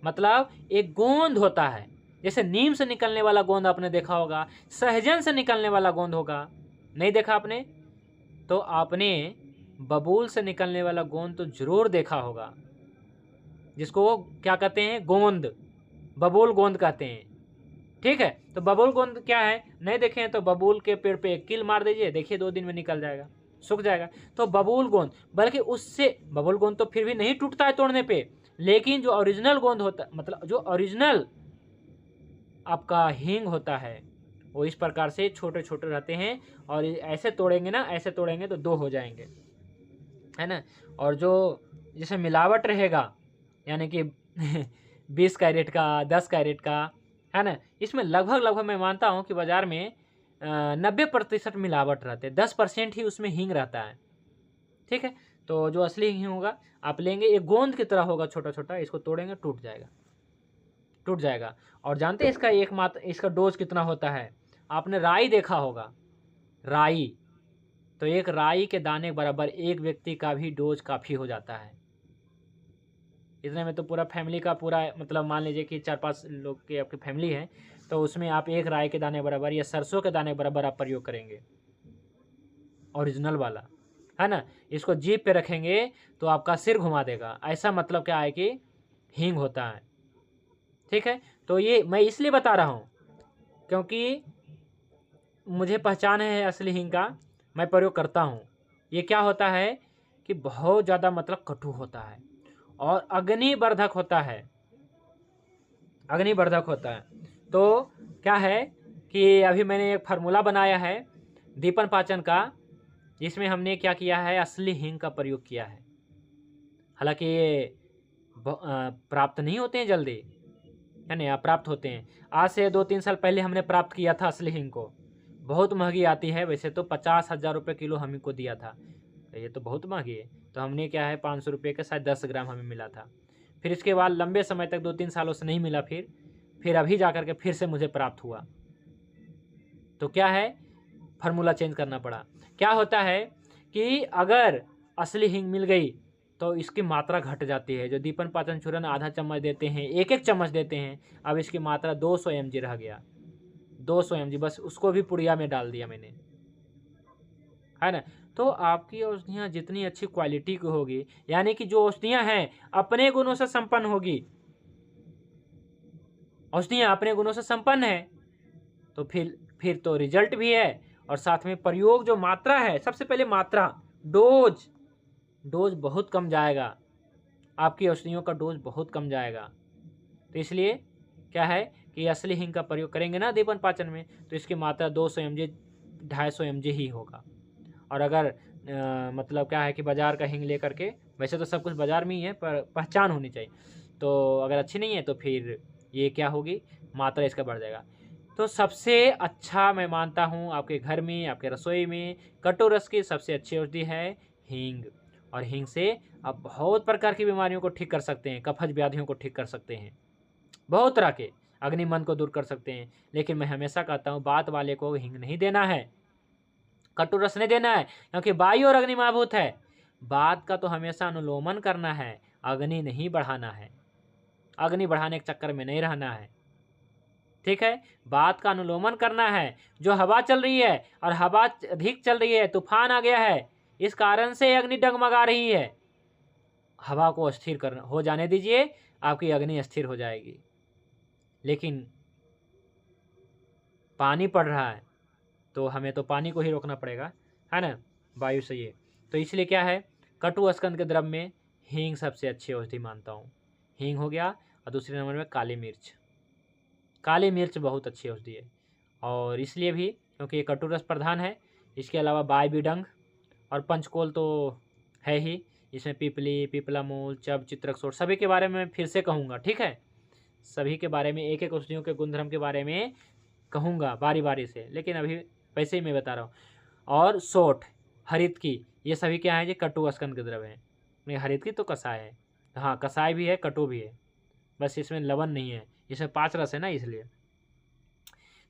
Speaker 1: मतलब एक गोंद होता है, जैसे नीम से निकलने वाला गोंद आपने देखा होगा, सहजन से निकलने वाला गोंद होगा, नहीं देखा आपने? तो आपने बबूल से निकलने वाला गोंद तो जरूर देखा होगा, जिसको वो क्या कहते हैं, गोंद, बबूल गोंद कहते हैं। ठीक है, तो बबूल गोंद क्या है, नहीं देखे हैं तो बबूल के पेड़ पे एक कील मार दीजिए, देखिए 2 दिन में निकल जाएगा, सूख जाएगा। तो बबूल गोंद, बल्कि उससे बबूल गोंद तो फिर भी नहीं टूटता है तोड़ने पे, लेकिन जो ओरिजिनल गोंद होता, मतलब जो ओरिजिनल आपका हींग होता है, वो इस प्रकार से छोटे छोटे रहते हैं, और ऐसे तोड़ेंगे ना, ऐसे तोड़ेंगे तो 2 हो जाएंगे, है ना। और जो जैसे मिलावट रहेगा, यानी कि 20 कैरेट का, 10 कैरेट का, है ना, इसमें लगभग मैं मानता हूँ कि बाज़ार में 90% मिलावट रहते हैं, 10% ही उसमें हींग रहता है। ठीक है, तो जो असली हींग होगा आप लेंगे, एक गोंद की तरह होगा छोटा छोटा, इसको तोड़ेंगे टूट जाएगा, टूट जाएगा। और जानते हैं इसका डोज कितना होता है? आपने राई देखा होगा, राई, तो एक राई के दाने बराबर एक व्यक्ति का भी डोज काफ़ी हो जाता है। इतने में तो पूरा फैमिली का पूरा, मतलब मान लीजिए कि 4-5 लोग की आपकी फैमिली है, तो उसमें आप एक राई के दाने बराबर या सरसों के दाने बराबर आप प्रयोग करेंगे, ओरिजिनल वाला, है ना। इसको जीभ पे रखेंगे तो आपका सिर घुमा देगा, ऐसा मतलब क्या है कि हींग होता है। ठीक है, तो ये मैं इसलिए बता रहा हूँ क्योंकि मुझे पहचान है असली हींग का, मैं प्रयोग करता हूँ। ये क्या होता है कि बहुत ज़्यादा मतलब कटु होता है और अग्निवर्धक होता है, अग्निवर्धक होता है। तो क्या है कि अभी मैंने एक फार्मूला बनाया है दीपन पाचन का, जिसमें हमने क्या किया है, असली हींग का प्रयोग किया है। हालांकि ये प्राप्त नहीं होते हैं जल्दी, है ना, प्राप्त होते हैं। आज से 2-3 साल पहले हमने प्राप्त किया था असली हींग को, बहुत महंगी आती है वैसे तो, 50,000 रुपये किलो हमें को दिया था, तो ये तो बहुत महंगी है। तो हमने क्या है 500 रुपये का शायद 10 ग्राम हमें मिला था। फिर इसके बाद लंबे समय तक 2-3 सालों से नहीं मिला, फिर अभी जा कर के फिर से मुझे प्राप्त हुआ। तो क्या है, फार्मूला चेंज करना पड़ा। क्या होता है कि अगर असली हींग मिल गई तो इसकी मात्रा घट जाती है। जो दीपन पाचन चूर्ण आधा चम्मच देते हैं, 1-1 चम्मच देते हैं, अब इसकी मात्रा 200 mg रह गया, 200 mg, बस उसको भी पुड़िया में डाल दिया मैंने, है ना। तो आपकी औषधियाँ जितनी अच्छी क्वालिटी की होगी, यानी कि जो औषधियाँ हैं अपने गुणों से संपन्न होगी, औषधियाँ अपने गुणों से संपन्न है, तो फिर तो रिजल्ट भी है, और साथ में प्रयोग जो मात्रा है, सबसे पहले मात्रा, डोज बहुत कम जाएगा, आपकी औषधियों का डोज बहुत कम जाएगा। तो इसलिए क्या है कि असली हींग का प्रयोग करेंगे ना दीपन पाचन में, तो इसकी मात्रा 200 mg 250 mg ही होगा। और अगर मतलब क्या है कि बाज़ार का हींग लेकर के, वैसे तो सब कुछ बाज़ार में ही है पर पहचान होनी चाहिए, तो अगर अच्छी नहीं है तो फिर ये क्या होगी, मात्रा इसका बढ़ जाएगा। तो सबसे अच्छा मैं मानता हूँ आपके घर में, आपके रसोई में कटु रस की सबसे अच्छी औषधि है हींग। और हींग से आप बहुत प्रकार की बीमारियों को ठीक कर सकते हैं, कफज व्याधियों को ठीक कर सकते हैं, बहुत तरह के अग्निमन को दूर कर सकते हैं। लेकिन मैं हमेशा कहता हूँ बात वाले को हींग नहीं देना है, कटु रस नहीं देना है, क्योंकि वायु और अग्नि महाभूत है। बात का तो हमेशा अनुलोमन करना है, अग्नि नहीं बढ़ाना है, अग्नि बढ़ाने के चक्कर में नहीं रहना है। ठीक है, बात का अनुलोमन करना है। जो हवा चल रही है और हवा अधिक चल रही है, तूफान आ गया है, इस कारण से अग्नि डगमगा रही है, हवा को अस्थिर करना हो जाने दीजिए, आपकी अग्नि स्थिर हो जाएगी। लेकिन पानी पड़ रहा है तो हमें तो पानी को ही रोकना पड़ेगा, है ना, वायु से ये। तो इसलिए क्या है, कटु स्कंद के द्रव्य में हींग सबसे अच्छी औषधि मानता हूँ। हींग हो गया, और दूसरे नंबर में काली मिर्च। काली मिर्च बहुत अच्छी औषधि है, और इसलिए भी क्योंकि ये कटु रस प्रधान है। इसके अलावा बाय बिडंग और पंचकोल तो है ही, इसमें पिपली, पिपला मूल, चब, चित्रकसोट, सभी के बारे में फिर से कहूँगा। ठीक है, सभी के बारे में, एक एक औषधियों के गुणधर्म के बारे में कहूँगा बारी बारी से, लेकिन अभी वैसे ही मैं बता रहा हूँ। और सोठ, हरितकी, ये सभी क्या है जी, कटु स्कंद के द्रव्य हैं। नहीं, हरितकी तो कसाय है, हाँ कसाय भी है, कटु भी है, बस इसमें लवण नहीं है, इसमें 5 रस है ना इसलिए।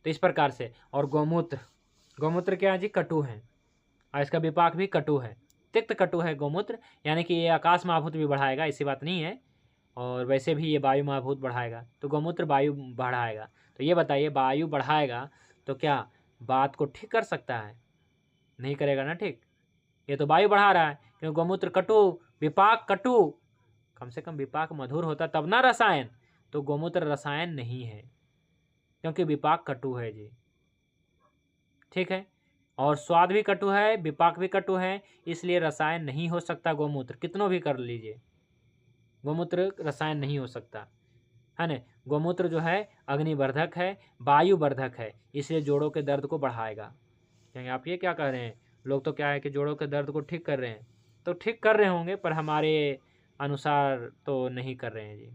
Speaker 1: तो इस प्रकार से। और गौमूत्र, गौमूत्र क्या है जी, कटु है, और इसका विपाक भी कटु है, तिक्त कटु है गौमूत्र, यानी कि ये आकाश महाभूत भी बढ़ाएगा, ऐसी बात नहीं है, और वैसे भी ये वायु महाभूत बढ़ाएगा, तो गौमूत्र वायु बढ़ाएगा। तो ये बताइए, वायु बढ़ाएगा तो क्या बात को ठीक कर सकता है? नहीं करेगा ना ठीक, ये तो वायु बढ़ा रहा है, क्योंकि गौमूत्र कटु, विपाक कटु, कम से कम विपाक मधुर होता तब ना रसायन, तो गौमूत्र रसायन नहीं है, क्योंकि विपाक कटु है जी, ठीक है। और स्वाद भी कटु है, विपाक भी कटु है, इसलिए रसायन नहीं हो सकता गौमूत्र, कितनों भी कर लीजिए, गौमूत्र रसायन नहीं हो सकता, है ना। गौमूत्र जो है अग्निवर्धक है, वायुवर्धक है, इसलिए जोड़ों के दर्द को बढ़ाएगा। क्योंकि आप ये क्या कह रहे हैं, लोग तो क्या है कि जोड़ों के दर्द को ठीक कर रहे हैं, तो ठीक कर रहे होंगे, पर हमारे अनुसार तो नहीं कर रहे हैं जी,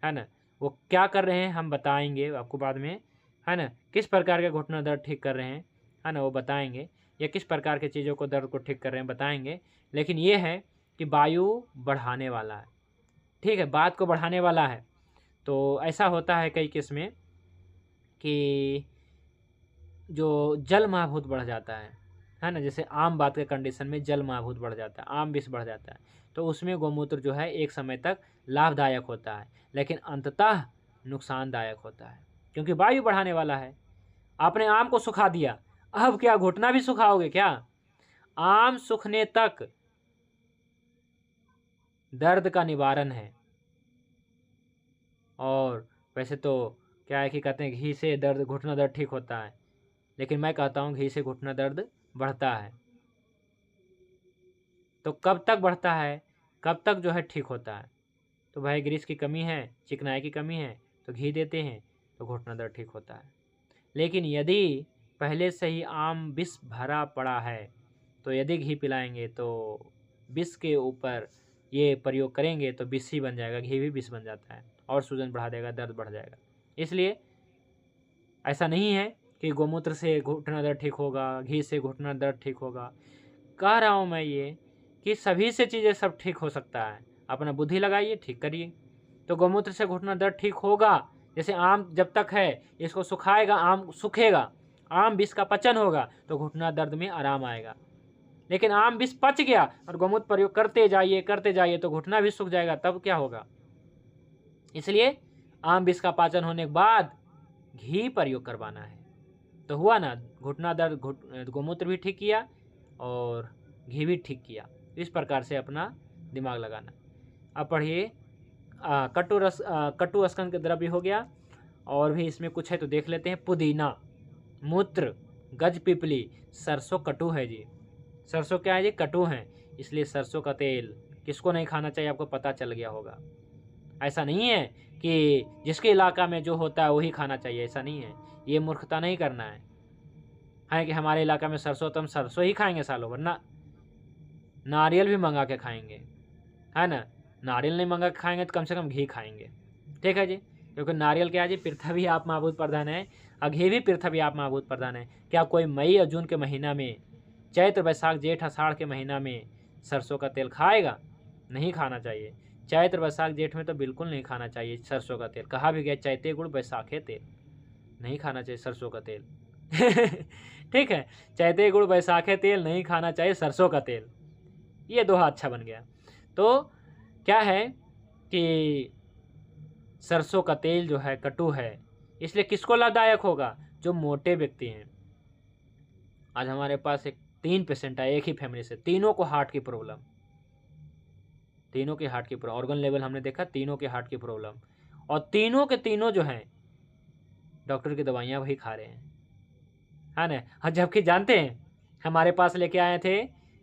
Speaker 1: है ना। वो क्या कर रहे हैं हम बताएंगे आपको बाद में, है ना, किस प्रकार के घुटना दर्द ठीक कर रहे हैं, है ना, वो बताएंगे, या किस प्रकार के चीज़ों को दर्द को ठीक कर रहे हैं बताएंगे। लेकिन ये है कि वायु बढ़ाने वाला है, ठीक है, बात को बढ़ाने वाला है। तो ऐसा होता है कई केस में कि जो जल महाभूत बढ़ जाता है ना, जैसे आम बात के कंडीशन में जल महाभूत बढ़ जाता है, आम विष बढ़ जाता है, तो उसमें गौमूत्र जो है एक समय तक लाभदायक होता है, लेकिन अंततः नुकसानदायक होता है, क्योंकि वायु बढ़ाने वाला है। आपने आम को सुखा दिया, अब क्या घुटना भी सुखाओगे क्या? आम सूखने तक दर्द का निवारण है। और वैसे तो क्या है कि कहते हैं घी से दर्द, घुटना दर्द ठीक होता है, लेकिन मैं कहता हूँ घी से घुटना दर्द बढ़ता है। तो कब तक बढ़ता है, कब तक जो है ठीक होता है? तो भाई ग्रीस की कमी है, चिकनाई की कमी है, तो घी देते हैं तो घुटना दर्द ठीक होता है। लेकिन यदि पहले से ही आम विष भरा पड़ा है, तो यदि घी पिलाएंगे तो विष के ऊपर ये प्रयोग करेंगे तो विष ही बन जाएगा, घी भी विष बन जाता है और सूजन बढ़ा देगा, दर्द बढ़ जाएगा। इसलिए ऐसा नहीं है कि गौमूत्र से घुटना दर्द ठीक होगा, घी से घुटना दर्द ठीक होगा। कह रहा हूँ मैं ये कि सभी से चीज़ें सब ठीक हो सकता है, अपना बुद्धि लगाइए, ठीक करिए। तो गौमूत्र से घुटना दर्द ठीक होगा, जैसे आम जब तक है इसको सुखाएगा, आम सूखेगा, आम विष का पचन होगा तो घुटना दर्द में आराम आएगा। लेकिन आम विष पच गया और गौमूत्र प्रयोग करते जाइए तो घुटना भी सूख जाएगा, तब क्या होगा? इसलिए आम विष का पाचन होने के बाद घी प्रयोग करवाना है। तो हुआ ना, घुटना दर्द गौमूत्र भी ठीक किया और घी भी ठीक किया। इस प्रकार से अपना दिमाग लगाना। अब पढ़िए, कटु स्कंद के द्रव्य हो गया, और भी इसमें कुछ है तो देख लेते हैं। पुदीना, मूत्र, गज पिपली, सरसों कटु है जी। सरसों क्या है जी? कटु है, इसलिए सरसों का तेल किसको नहीं खाना चाहिए, आपको पता चल गया होगा। ऐसा नहीं है कि जिसके इलाका में जो होता है वही खाना चाहिए, ऐसा नहीं है, ये मूर्खता नहीं करना है कि हमारे इलाका में सरसों तो हम सरसों ही खाएंगे सालों भर ना, नारियल भी मंगा के खाएंगे, है ना। नारियल नहीं मंगा के खाएंगे तो कम से कम घी खाएंगे, ठीक है जी, क्योंकि नारियल क्या है जी? पृथ्वी आप महाभूत प्रधान है, और घी भी पृथ्वी आप महाभूत प्रधान है। क्या कोई मई और जून के महीना में, चैत्र वैशाख जेठ आषाढ़ के महीना में सरसों का तेल खाएगा? नहीं खाना चाहिए। चैत्र वैशाख जेठ में तो बिल्कुल नहीं खाना चाहिए सरसों का तेल। कहा भी गया चैते गुड़ बैसाखे तेल, नहीं खाना चाहिए सरसों का तेल ठीक है, चैते गुड़ बैसाखे तेल नहीं खाना चाहिए, सरसों का तेल। ये दोहा अच्छा बन गया। तो क्या है कि सरसों का तेल जो है कटु है, इसलिए किसको लाभदायक होगा? जो मोटे व्यक्ति हैं। आज हमारे पास 3 पेशेंट आए एक ही फैमिली से, तीनों को हार्ट की प्रॉब्लम, तीनों के हार्ट की प्रॉब्लम, ऑर्गन लेवल हमने देखा, तीनों के हार्ट की प्रॉब्लम, और तीनों के तीनों जो हैं डॉक्टर की दवाइयाँ वही खा रहे हैं, है ना। और जबकि जानते हैं, हमारे पास लेके आए थे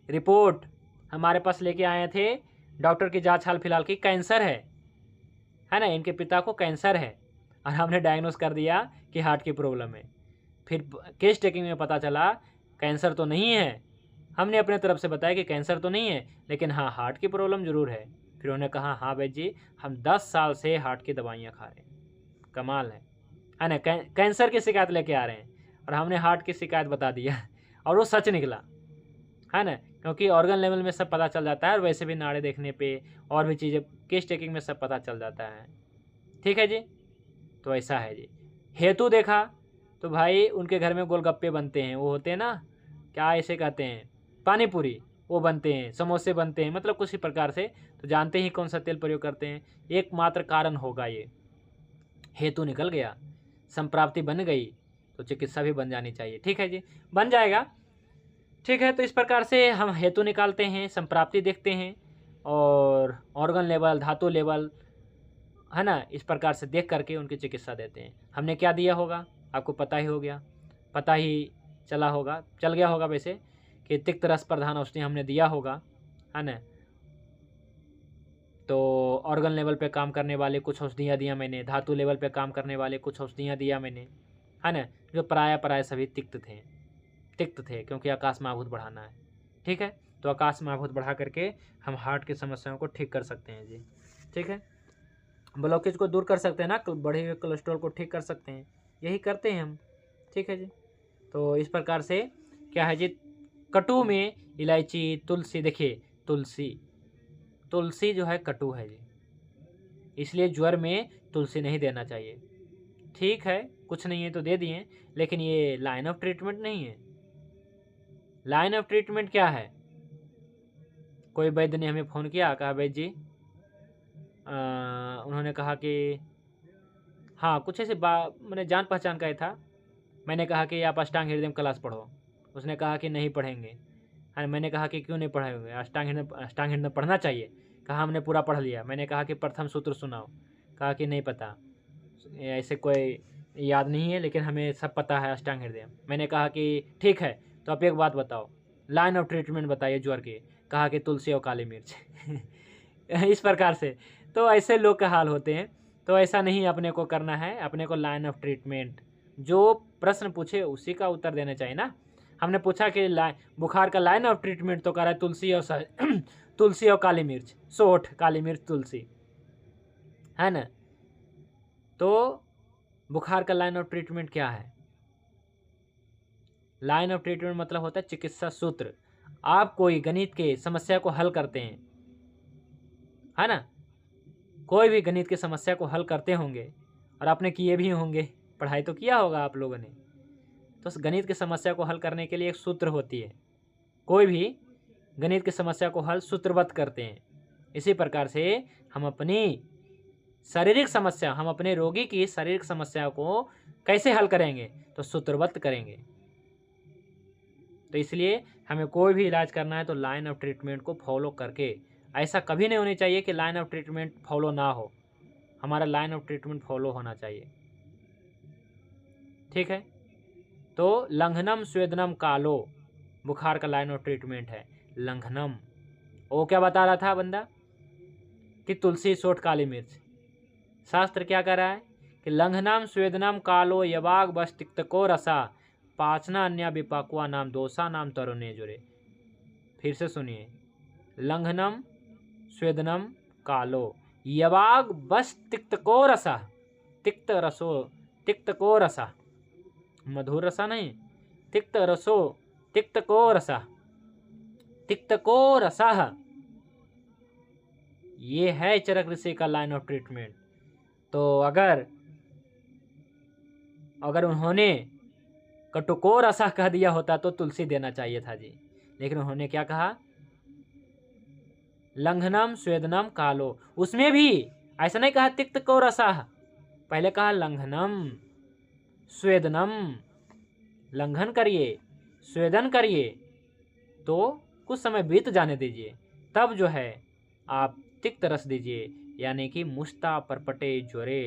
Speaker 1: रिपोर्ट, हमारे पास लेके आए थे डॉक्टर की जांच हाल फिलहाल की, कैंसर है ना, इनके पिता को कैंसर है, और हमने डायग्नोस कर दिया कि हार्ट की प्रॉब्लम है। फिर केस टेकिंग में पता चला कैंसर तो नहीं है, हमने अपने तरफ से बताया कि कैंसर तो नहीं है, लेकिन हाँ हार्ट की प्रॉब्लम ज़रूर है। फिर उन्होंने कहा हाँ भाई जी, हम 10 साल से हार्ट की दवाइयाँ खा रहे हैं। कमाल है ना, कैंसर की शिकायत लेके आ रहे हैं और हमने हार्ट की शिकायत बता दिया और वो सच निकला। है ना, क्योंकि ऑर्गन लेवल में सब पता चल जाता है और वैसे भी नाड़े देखने पे और भी चीज़ें केस टेकिंग में सब पता चल जाता है। ठीक है जी, तो ऐसा है जी। हेतु देखा तो भाई उनके घर में गोलगप्पे बनते हैं, वो होते हैं ना, क्या ऐसे कहते हैं, पानी पूरी, वो बनते हैं, समोसे बनते हैं, मतलब कुछ ही प्रकार से। तो जानते ही कौन सा तेल प्रयोग करते हैं, एकमात्र कारण होगा ये। हेतु निकल गया, संप्राप्ति बन गई, तो चिकित्सा भी बन जानी चाहिए। ठीक है जी, बन जाएगा। ठीक है, तो इस प्रकार से हम हेतु निकालते हैं, संप्राप्ति देखते हैं और ऑर्गन लेवल, धातु लेवल, है ना, इस प्रकार से देख करके उनकी चिकित्सा देते हैं। हमने क्या दिया होगा आपको पता ही हो गया, पता ही चला होगा, चल गया होगा वैसे, कि तिक्त रस प्रधान औषधि हमने दिया होगा, है ना। तो ऑर्गन लेवल पे काम करने वाले कुछ औषधियाँ दिया मैंने, धातु लेवल पे काम करने वाले कुछ औषधियाँ दिया मैंने, है ना, जो प्राय सभी तिक्त थे क्योंकि आकाश में आभूत बढ़ाना है। ठीक है, तो आकाश में आभूत बढ़ा करके हम हार्ट की समस्याओं को ठीक कर सकते हैं जी। ठीक है, ब्लॉकेज को दूर कर सकते हैं ना, बढ़े हुए कोलेस्ट्रॉल को ठीक कर सकते हैं, यही करते हैं हम। ठीक है जी, तो इस प्रकार से क्या है जी, कटु में इलायची, तुलसी, देखिए तुलसी जो है कटु है जी, इसलिए ज्वर में तुलसी नहीं देना चाहिए। ठीक है, कुछ नहीं है तो दे दिए, लेकिन ये लाइन ऑफ ट्रीटमेंट नहीं है। लाइन ऑफ ट्रीटमेंट क्या है, कोई वैद्य ने हमें फ़ोन किया, कहा वैद्य जी, उन्होंने कहा कि हाँ कुछ ऐसे मैंने जान पहचान का ही था। मैंने कहा कि आप अष्टांग हृदय क्लास पढ़ो, उसने कहा कि नहीं पढ़ेंगे। हाँ, मैंने कहा कि क्यों नहीं पढ़ाओगे, अष्टांग हृदय पढ़ना चाहिए। कहा हमने पूरा पढ़ लिया। मैंने कहा कि प्रथम सूत्र सुनाओ, कहा कि नहीं पता, ऐसे कोई याद नहीं है, लेकिन हमें सब पता है अष्टांग हृदय। मैंने कहा कि ठीक है, तो आप एक बात बताओ, लाइन ऑफ ट्रीटमेंट बताइए ज्वर की। कहा कि तुलसी और काली मिर्च। इस प्रकार से तो ऐसे लोग का हाल होते हैं। तो ऐसा नहीं अपने को करना है, अपने को लाइन ऑफ ट्रीटमेंट, जो प्रश्न पूछे उसी का उत्तर देना चाहिए ना। हमने पूछा कि बुखार का लाइन ऑफ ट्रीटमेंट, तो कह रहा है तुलसी और तुलसी और काली मिर्च, सोठ, काली मिर्च, तुलसी, है ना। तो बुखार का लाइन ऑफ ट्रीटमेंट क्या है, लाइन ऑफ ट्रीटमेंट मतलब होता है चिकित्सा सूत्र। आप कोई गणित के समस्या को हल करते हैं, है ना, कोई भी गणित की समस्या को हल करते होंगे, और आपने किए भी होंगे, पढ़ाई तो किया होगा आप लोगों ने। तो उस गणित की समस्या को हल करने के लिए एक सूत्र होती है, कोई भी गणित की समस्या को हल सूत्रबद्ध करते हैं। इसी प्रकार से हम अपनी शारीरिक समस्या, हम अपने रोगी की शारीरिक समस्या को कैसे हल करेंगे, तो सूत्रबद्ध करेंगे। तो इसलिए हमें कोई भी इलाज करना है तो लाइन ऑफ ट्रीटमेंट को फॉलो करके, ऐसा कभी नहीं होनी चाहिए कि लाइन ऑफ ट्रीटमेंट फॉलो ना हो, हमारा लाइन ऑफ ट्रीटमेंट फॉलो होना चाहिए। ठीक है, तो लंघनम स्वेदनम कालो बुखार का लाइन ऑफ ट्रीटमेंट है। लंघनम, वो क्या बता रहा था बंदा कि तुलसी, सोठ, काली मिर्च। शास्त्र क्या कह रहा है कि लंघनम स्वेदनम कालो यवाग बस तिक्तको रसा पाचना अन्य विपाकुआ नाम दोषा नाम तरुणे जुरे। फिर से सुनिए, लंघनम स्वेदनम कालो यवाग बस तिक्तको रसा, तिक्त रसो, तिक्तको रसा, मधुर रसा नहीं, तिक्त रसो, तिक्तको रसा, तिक्तको रसा, ये है चरक ऋषि का लाइन ऑफ ट्रीटमेंट। तो अगर उन्होंने कटुको रसा कह दिया होता तो तुलसी देना चाहिए था जी, लेकिन उन्होंने क्या कहा, लंघनम स्वेदनम कालो। उसमें भी ऐसा नहीं कहा तिक्त को रसा, पहले कहा लंघनम स्वेदनम, लंघन करिए, स्वेदन करिए, तो कुछ समय बीत जाने दीजिए, तब जो है आप तिक्त रस दीजिए, यानी कि मुष्टा परपटे ज्वरे।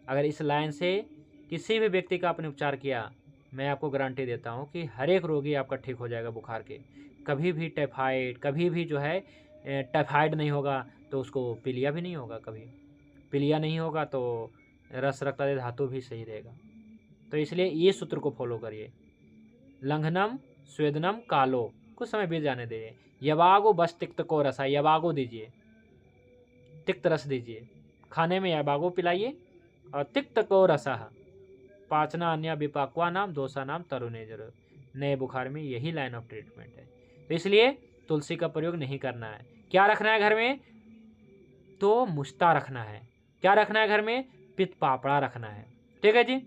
Speaker 1: अगर इस लाइन से किसी भी व्यक्ति का आपने उपचार किया, मैं आपको गारंटी देता हूँ कि हर एक रोगी आपका ठीक हो जाएगा बुखार के। कभी भी टाइफाइड, कभी भी जो है टाइफाइड नहीं होगा तो उसको पीलिया भी नहीं होगा, कभी पीलिया नहीं होगा तो रस रक्तादि धातु भी सही रहेगा। तो इसलिए ये सूत्र को फॉलो करिए, लंघनम स्वेदनम कालो, कुछ समय बीत जाने दीजिए, यवागो बस तिक्त को रसा, यवागो दीजिए, तिक्त रस दीजिए, खाने में यवागो पिलाइए, और तिक्त को रसा पाचना अन्य विपाक्वा नाम दोषा नाम तरुणे जरूर। नए बुखार में यही लाइन ऑफ ट्रीटमेंट है। तो इसलिए तुलसी का प्रयोग नहीं करना है। क्या रखना है घर में? तो मुश्ता रखना है। क्या रखना है घर में? पित्त पापड़ा रखना है। ठीक है जी।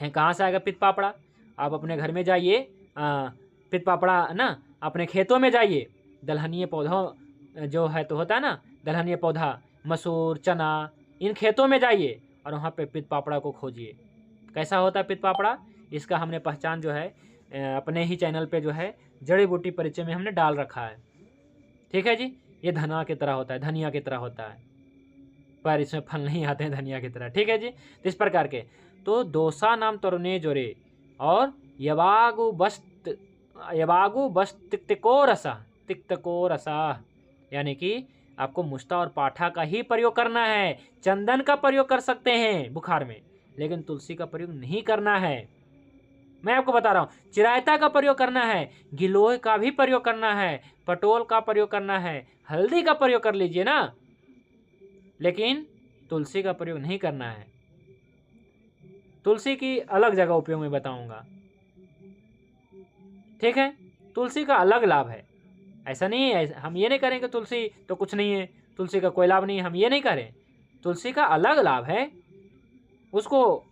Speaker 1: कहाँ से आएगा पित्त पापड़ा? आप अपने घर में जाइए, पित्त पापड़ा ना अपने खेतों में जाइए, दलहनीय पौधों जो है तो होता है ना दलहनीय पौधा, मसूर, चना, इन खेतों में जाइए और वहाँ पे पित्त पापड़ा को खोजिए। कैसा होता है पित्त पापड़ा? इसका हमने पहचान जो है अपने ही चैनल पे जो है जड़ी बूटी परिचय में हमने डाल रखा है। ठीक है जी। ये धना की तरह होता है, धनिया की तरह होता है, पर इसमें फल नहीं आते हैं धनिया की तरह। ठीक है जी। तो इस प्रकार के तो दोसा नाम तरुणे जोरे और यवागु बस तिक्तको रसा, यानी कि आपको मुश्ता और पाठा का ही प्रयोग करना है। चंदन का प्रयोग कर सकते हैं बुखार में, लेकिन तुलसी का प्रयोग नहीं करना है। मैं आपको बता रहा हूँ, चिरायता का प्रयोग करना है, गिलोय का भी प्रयोग करना है, पटोल का प्रयोग करना है, हल्दी का प्रयोग कर लीजिए ना, लेकिन तुलसी का प्रयोग नहीं करना है। तुलसी की अलग जगह उपयोग में बताऊंगा। ठीक है। तुलसी का अलग लाभ है, ऐसा नहीं है हम ये नहीं करें कि तुलसी तो कुछ नहीं है, तुलसी का कोई लाभ नहीं है, हम ये नहीं करें। तुलसी का अलग लाभ है, उसको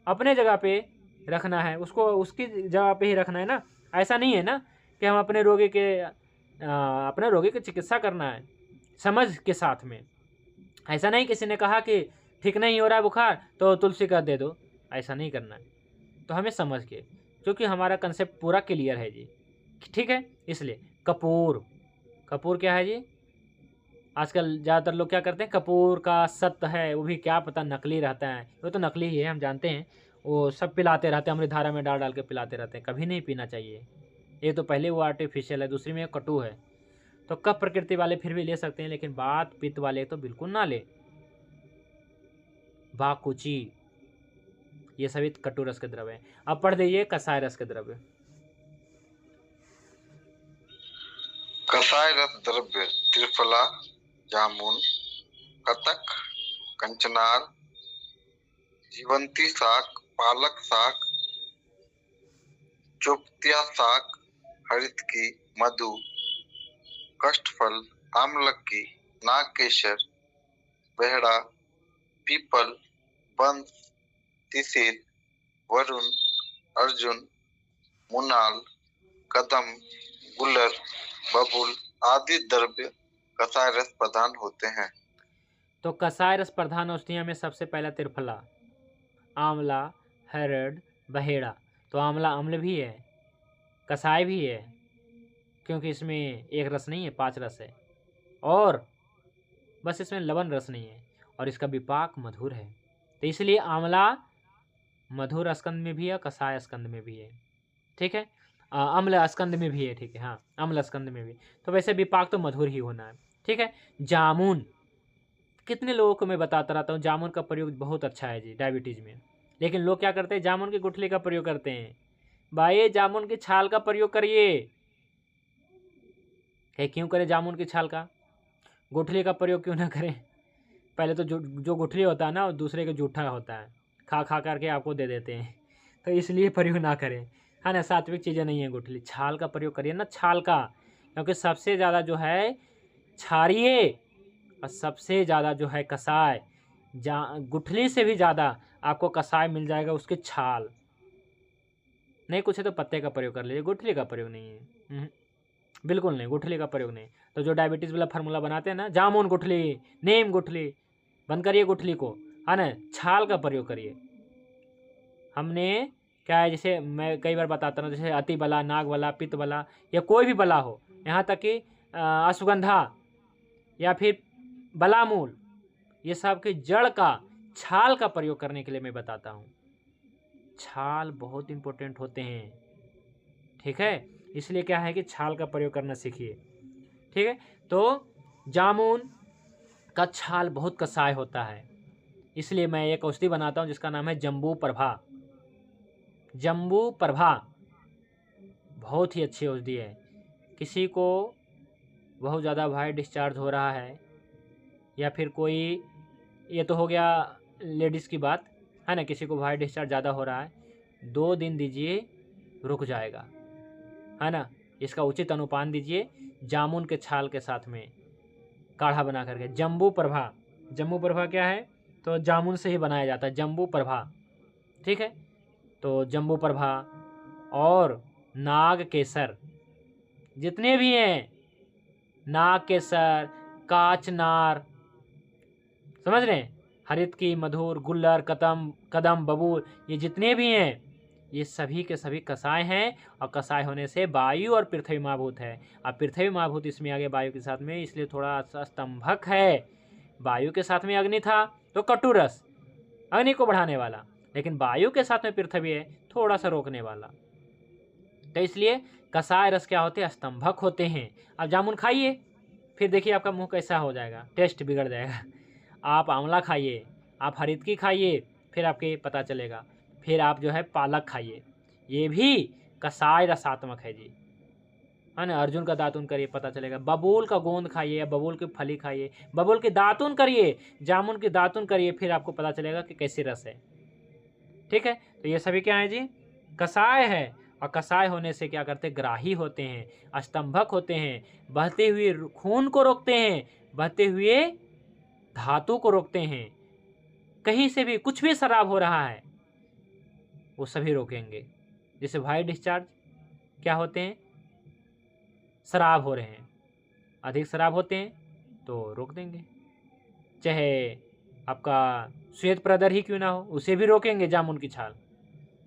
Speaker 1: अपने जगह पे रखना है, उसको उसकी जगह पे ही रखना है ना। ऐसा नहीं है ना कि हम अपने रोगी की चिकित्सा करना है समझ के साथ में। ऐसा नहीं किसी ने कहा कि ठीक नहीं हो रहा है बुखार तो तुलसी का दे दो, ऐसा नहीं करना है। तो हमें समझ के, क्योंकि हमारा कंसेप्ट पूरा क्लियर है जी। ठीक है। इसलिए कपूर क्या है जी? आजकल ज़्यादातर लोग क्या करते हैं, कपूर का सत्य है, वो भी क्या पता नकली रहता है। वो तो नकली ही है, हम जानते हैं। वो सब पिलाते रहते हैं, अमृतधारा में डाल के पिलाते रहते हैं। कभी नहीं पीना चाहिए। एक तो पहले वो आर्टिफिशियल है, दूसरी में कटु है। तो कफ प्रकृति वाले फिर भी ले सकते हैं, लेकिन बात पित्त वाले तो बिल्कुल ना ले। बाकुची, ये सभी कटु रस के द्रव्य है। अब पढ़ दीजिए कसाय रस के द्रव्य।
Speaker 3: कसाय रस द्रव्य त्रिफला, जामुन, कतक, कंचनार, जीवंती शाक, पालक शाक, चोपतिया शाक, हरितकी, मधु, कष्टफल, आमलकी, नागकेशर, बेहड़ा, पीपल, बंस, तिसिर, वरुण, अर्जुन, मुनाल, कदम, गुलर, बबुल आदि द्रव्य कसाय रस प्रधान होते हैं।
Speaker 1: तो कसाय रस प्रधान औषधियों में सबसे पहला त्रिफला, आंवला, हरड़, बहेड़ा। तो आंवला अम्ल भी है, कसाय भी है, क्योंकि इसमें एक रस नहीं है, 5 रस है, और बस इसमें लवण रस नहीं है, और इसका विपाक मधुर है। तो इसलिए आंवला मधुर स्कंद में भी है, कसाय स्कंद में भी है। ठीक है। अम्ल स्कंद में भी है। ठीक है। हाँ, अम्ल स्कंद में भी। तो वैसे विपाक तो मधुर ही होना है। ठीक है। जामुन, कितने लोगों को मैं बताता रहता हूँ, जामुन का प्रयोग बहुत अच्छा है जी डायबिटीज़ में, लेकिन लोग क्या करते हैं, जामुन की गुठली का प्रयोग करते हैं। भाई जामुन की छाल का प्रयोग करिए। क्यों करें जामुन की छाल का? गुठली का प्रयोग क्यों ना करें? पहले तो जो गुठली होता है ना वो दूसरे का जूठा होता है, खा करके आपको दे देते हैं, तो इसलिए प्रयोग ना करें, है ना। सात्विक चीज़ें नहीं है गुठली। छाल का प्रयोग करिए ना, छाल का, क्योंकि सबसे ज़्यादा जो है क्षारीय और सबसे ज़्यादा जो है कसाय, गुठली से भी ज़्यादा आपको कसाय मिल जाएगा उसके छाल। नहीं कुछ है तो पत्ते का प्रयोग कर लीजिए, गुठली का प्रयोग नहीं है। बिल्कुल नहीं, गुठली का प्रयोग नहीं। तो जो डायबिटीज़ वाला फार्मूला बनाते हैं ना, जामुन गुठली, नीम गुठली, बंद करिए गुठली को, है ना, छाल का प्रयोग करिए। हमने क्या है, जैसे मैं कई बार बताता हूँ, जैसे अति बला, नाग बला, पित्त बला, या कोई भी बला हो, यहाँ तक कि अश्वगंधा या फिर बलामूल, ये सब की जड़ का छाल का प्रयोग करने के लिए मैं बताता हूँ। छाल बहुत इम्पोर्टेंट होते हैं। ठीक है। इसलिए क्या है कि छाल का प्रयोग करना सीखिए। ठीक है। तो जामुन का छाल बहुत कसाय होता है, इसलिए मैं एक औषधि बनाता हूँ जिसका नाम है जम्बू प्रभा। जम्बू प्रभा बहुत ही अच्छी औषधि है। किसी को बहुत ज़्यादा वाइट डिस्चार्ज हो रहा है, या फिर कोई, ये तो हो गया लेडीज़ की बात, है ना, किसी को वाइट डिस्चार्ज ज़्यादा हो रहा है, 2 दिन दीजिए रुक जाएगा। है ना। इसका उचित अनुपान दीजिए जामुन के छाल के साथ में काढ़ा बना करके। जम्बू प्रभा, जम्बू प्रभा क्या है, तो जामुन से ही बनाया जाता है जम्बू प्रभा, ठीक है। तो जम्बू प्रभा और नाग केसर, जितने भी हैं, नाग केसर, काचनार, समझ रहे हैं, हरितकी, मधुर, गुल्लर, कदम, बबूल, ये जितने भी हैं ये सभी के सभी कसाय हैं। और कसाय होने से वायु और पृथ्वी महाभूत है। अब पृथ्वी महाभूत इसमें आगे वायु के साथ में, इसलिए थोड़ा सा स्तंभक है। वायु के साथ में अग्नि था तो कटुरस, अग्नि को बढ़ाने वाला, लेकिन वायु के साथ में पृथ्वी है, थोड़ा सा रोकने वाला। तो इसलिए कसाय रस क्या होते हैं, स्तंभक होते हैं। अब जामुन खाइए, फिर देखिए आपका मुंह कैसा हो जाएगा, टेस्ट बिगड़ जाएगा। आप आंवला खाइए, आप हरितकी खाइए, फिर आपके पता चलेगा। फिर आप जो है पालक खाइए, ये भी कसाय रसात्मक है जी, है ना। अर्जुन का दातुन करिए, पता चलेगा। बबूल का गोंद खाइए या बबूल की फली खाइए, बबूल के दातुन करिए, जामुन के दातुन करिए, फिर आपको पता चलेगा कि कैसी रस है, ठीक है। तो ये सभी क्या है जी, कसाय है। और कसाय होने से क्या करते, ग्राही होते हैं, स्तंभक होते हैं, बहते हुए खून को रोकते हैं, बहते हुए धातु को रोकते हैं। कहीं से भी कुछ भी शराब हो रहा है वो सभी रोकेंगे। जैसे वाइट डिस्चार्ज क्या होते हैं, शराब हो रहे हैं, अधिक शराब होते हैं तो रोक देंगे। चाहे आपका श्वेत प्रदर ही क्यों ना हो, उसे भी रोकेंगे जामुन की छाल।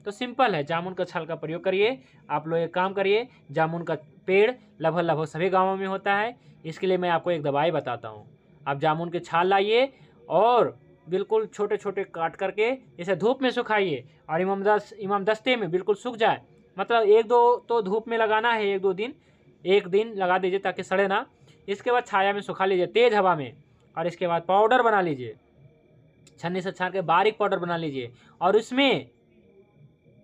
Speaker 1: तो सिंपल है, जामुन का छाल का प्रयोग करिए। आप लोग एक काम करिए, जामुन का पेड़ लगभग सभी गांवों में होता है। इसके लिए मैं आपको एक दवाई बताता हूँ। आप जामुन के छाल लाइए और बिल्कुल छोटे छोटे काट करके इसे धूप में सुखाइए, और इमाम दस्ते में बिल्कुल सूख जाए, मतलब 1-2 तो धूप में लगाना है, 1-2 दिन, 1 दिन लगा दीजिए ताकि सड़े ना। इसके बाद छाया में सुखा लीजिए तेज़ हवा में, और इसके बाद पाउडर बना लीजिए, छन्नी से छान के बारीक पाउडर बना लीजिए, और उसमें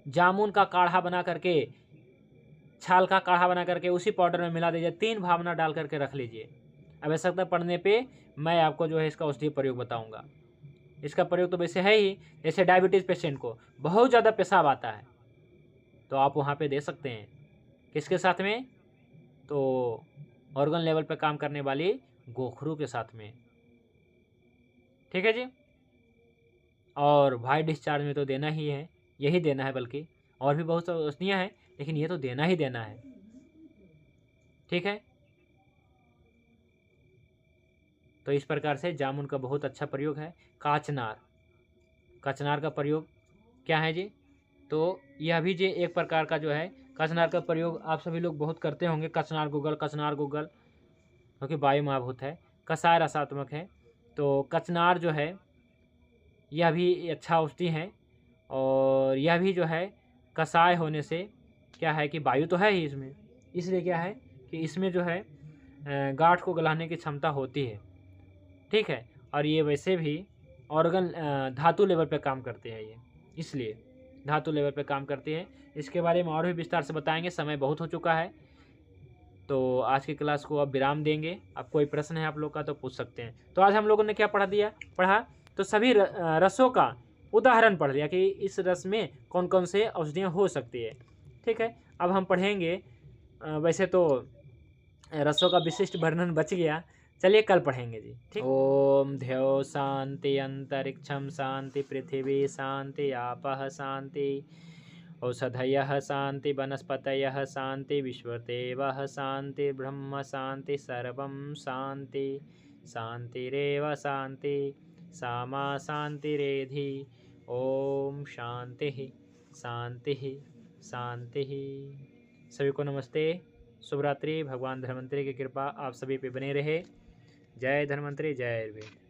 Speaker 1: जामुन का काढ़ा बना करके, छाल का काढ़ा बना करके उसी पाउडर में मिला दीजिए। 3 भावना डाल करके रख लीजिए। आवश्यकता पड़ने पे मैं आपको जो है इसका औषधीय प्रयोग बताऊंगा। इसका प्रयोग तो वैसे है ही, जैसे डायबिटीज़ पेशेंट को बहुत ज़्यादा पेशाब आता है तो आप वहाँ पे दे सकते हैं। किसके साथ में, तो ऑर्गन लेवल पे काम करने वाली गोखरू के साथ में, ठीक है जी। और वाइट डिस्चार्ज में तो देना ही है, यही देना है, बल्कि और भी बहुत सारी औषधियाँ हैं, लेकिन ये तो देना ही देना है, ठीक है। तो इस प्रकार से जामुन का बहुत अच्छा प्रयोग है। काचनार, काचनार का प्रयोग क्या है जी, तो यह भी जी एक प्रकार का जो है, काचनार का प्रयोग आप सभी लोग बहुत करते होंगे। कचनार गुगल, क्योंकि वायु महाभूत है, कसाय रसात्मक है। तो कचनार जो है यह भी अच्छा औषधि है, और यह भी जो है कसाय होने से क्या है कि वायु तो है ही इसमें, इसलिए क्या है कि इसमें जो है गांठ को गलाने की क्षमता होती है, ठीक है। और ये वैसे भी ऑर्गन धातु लेवल पे काम करते हैं, ये इसलिए धातु लेवल पे काम करती है। इसके बारे में और भी विस्तार से बताएंगे, समय बहुत हो चुका है, तो आज की क्लास को अब विराम देंगे। अब कोई प्रश्न है आप लोग का तो पूछ सकते हैं। तो आज हम लोगों ने क्या पढ़ा, तो सभी रसों का उदाहरण पढ़ लिया कि इस रस में कौन कौन से औषधियाँ हो सकती है, ठीक है। अब हम पढ़ेंगे, वैसे तो रसों का विशिष्ट वर्णन बच गया, चलिए कल पढ़ेंगे जी, ठीक। ओम ध्यो शांति अंतरिक्षम शांति पृथ्वी शांति आपः शांति औषधयः शांति वनस्पतयः शांति विश्वदेवः शांति ब्रह्म शांति सर्वं शांति शांतिरेव शांति सामा शांतिरेधि। ओम शांति शांति शांति। सभी को नमस्ते, शुभ रात्रि। भगवान धन्वंतरि की कृपा आप सभी पे बने रहे। जय धन्वंतरि, जय आयुर्वेद।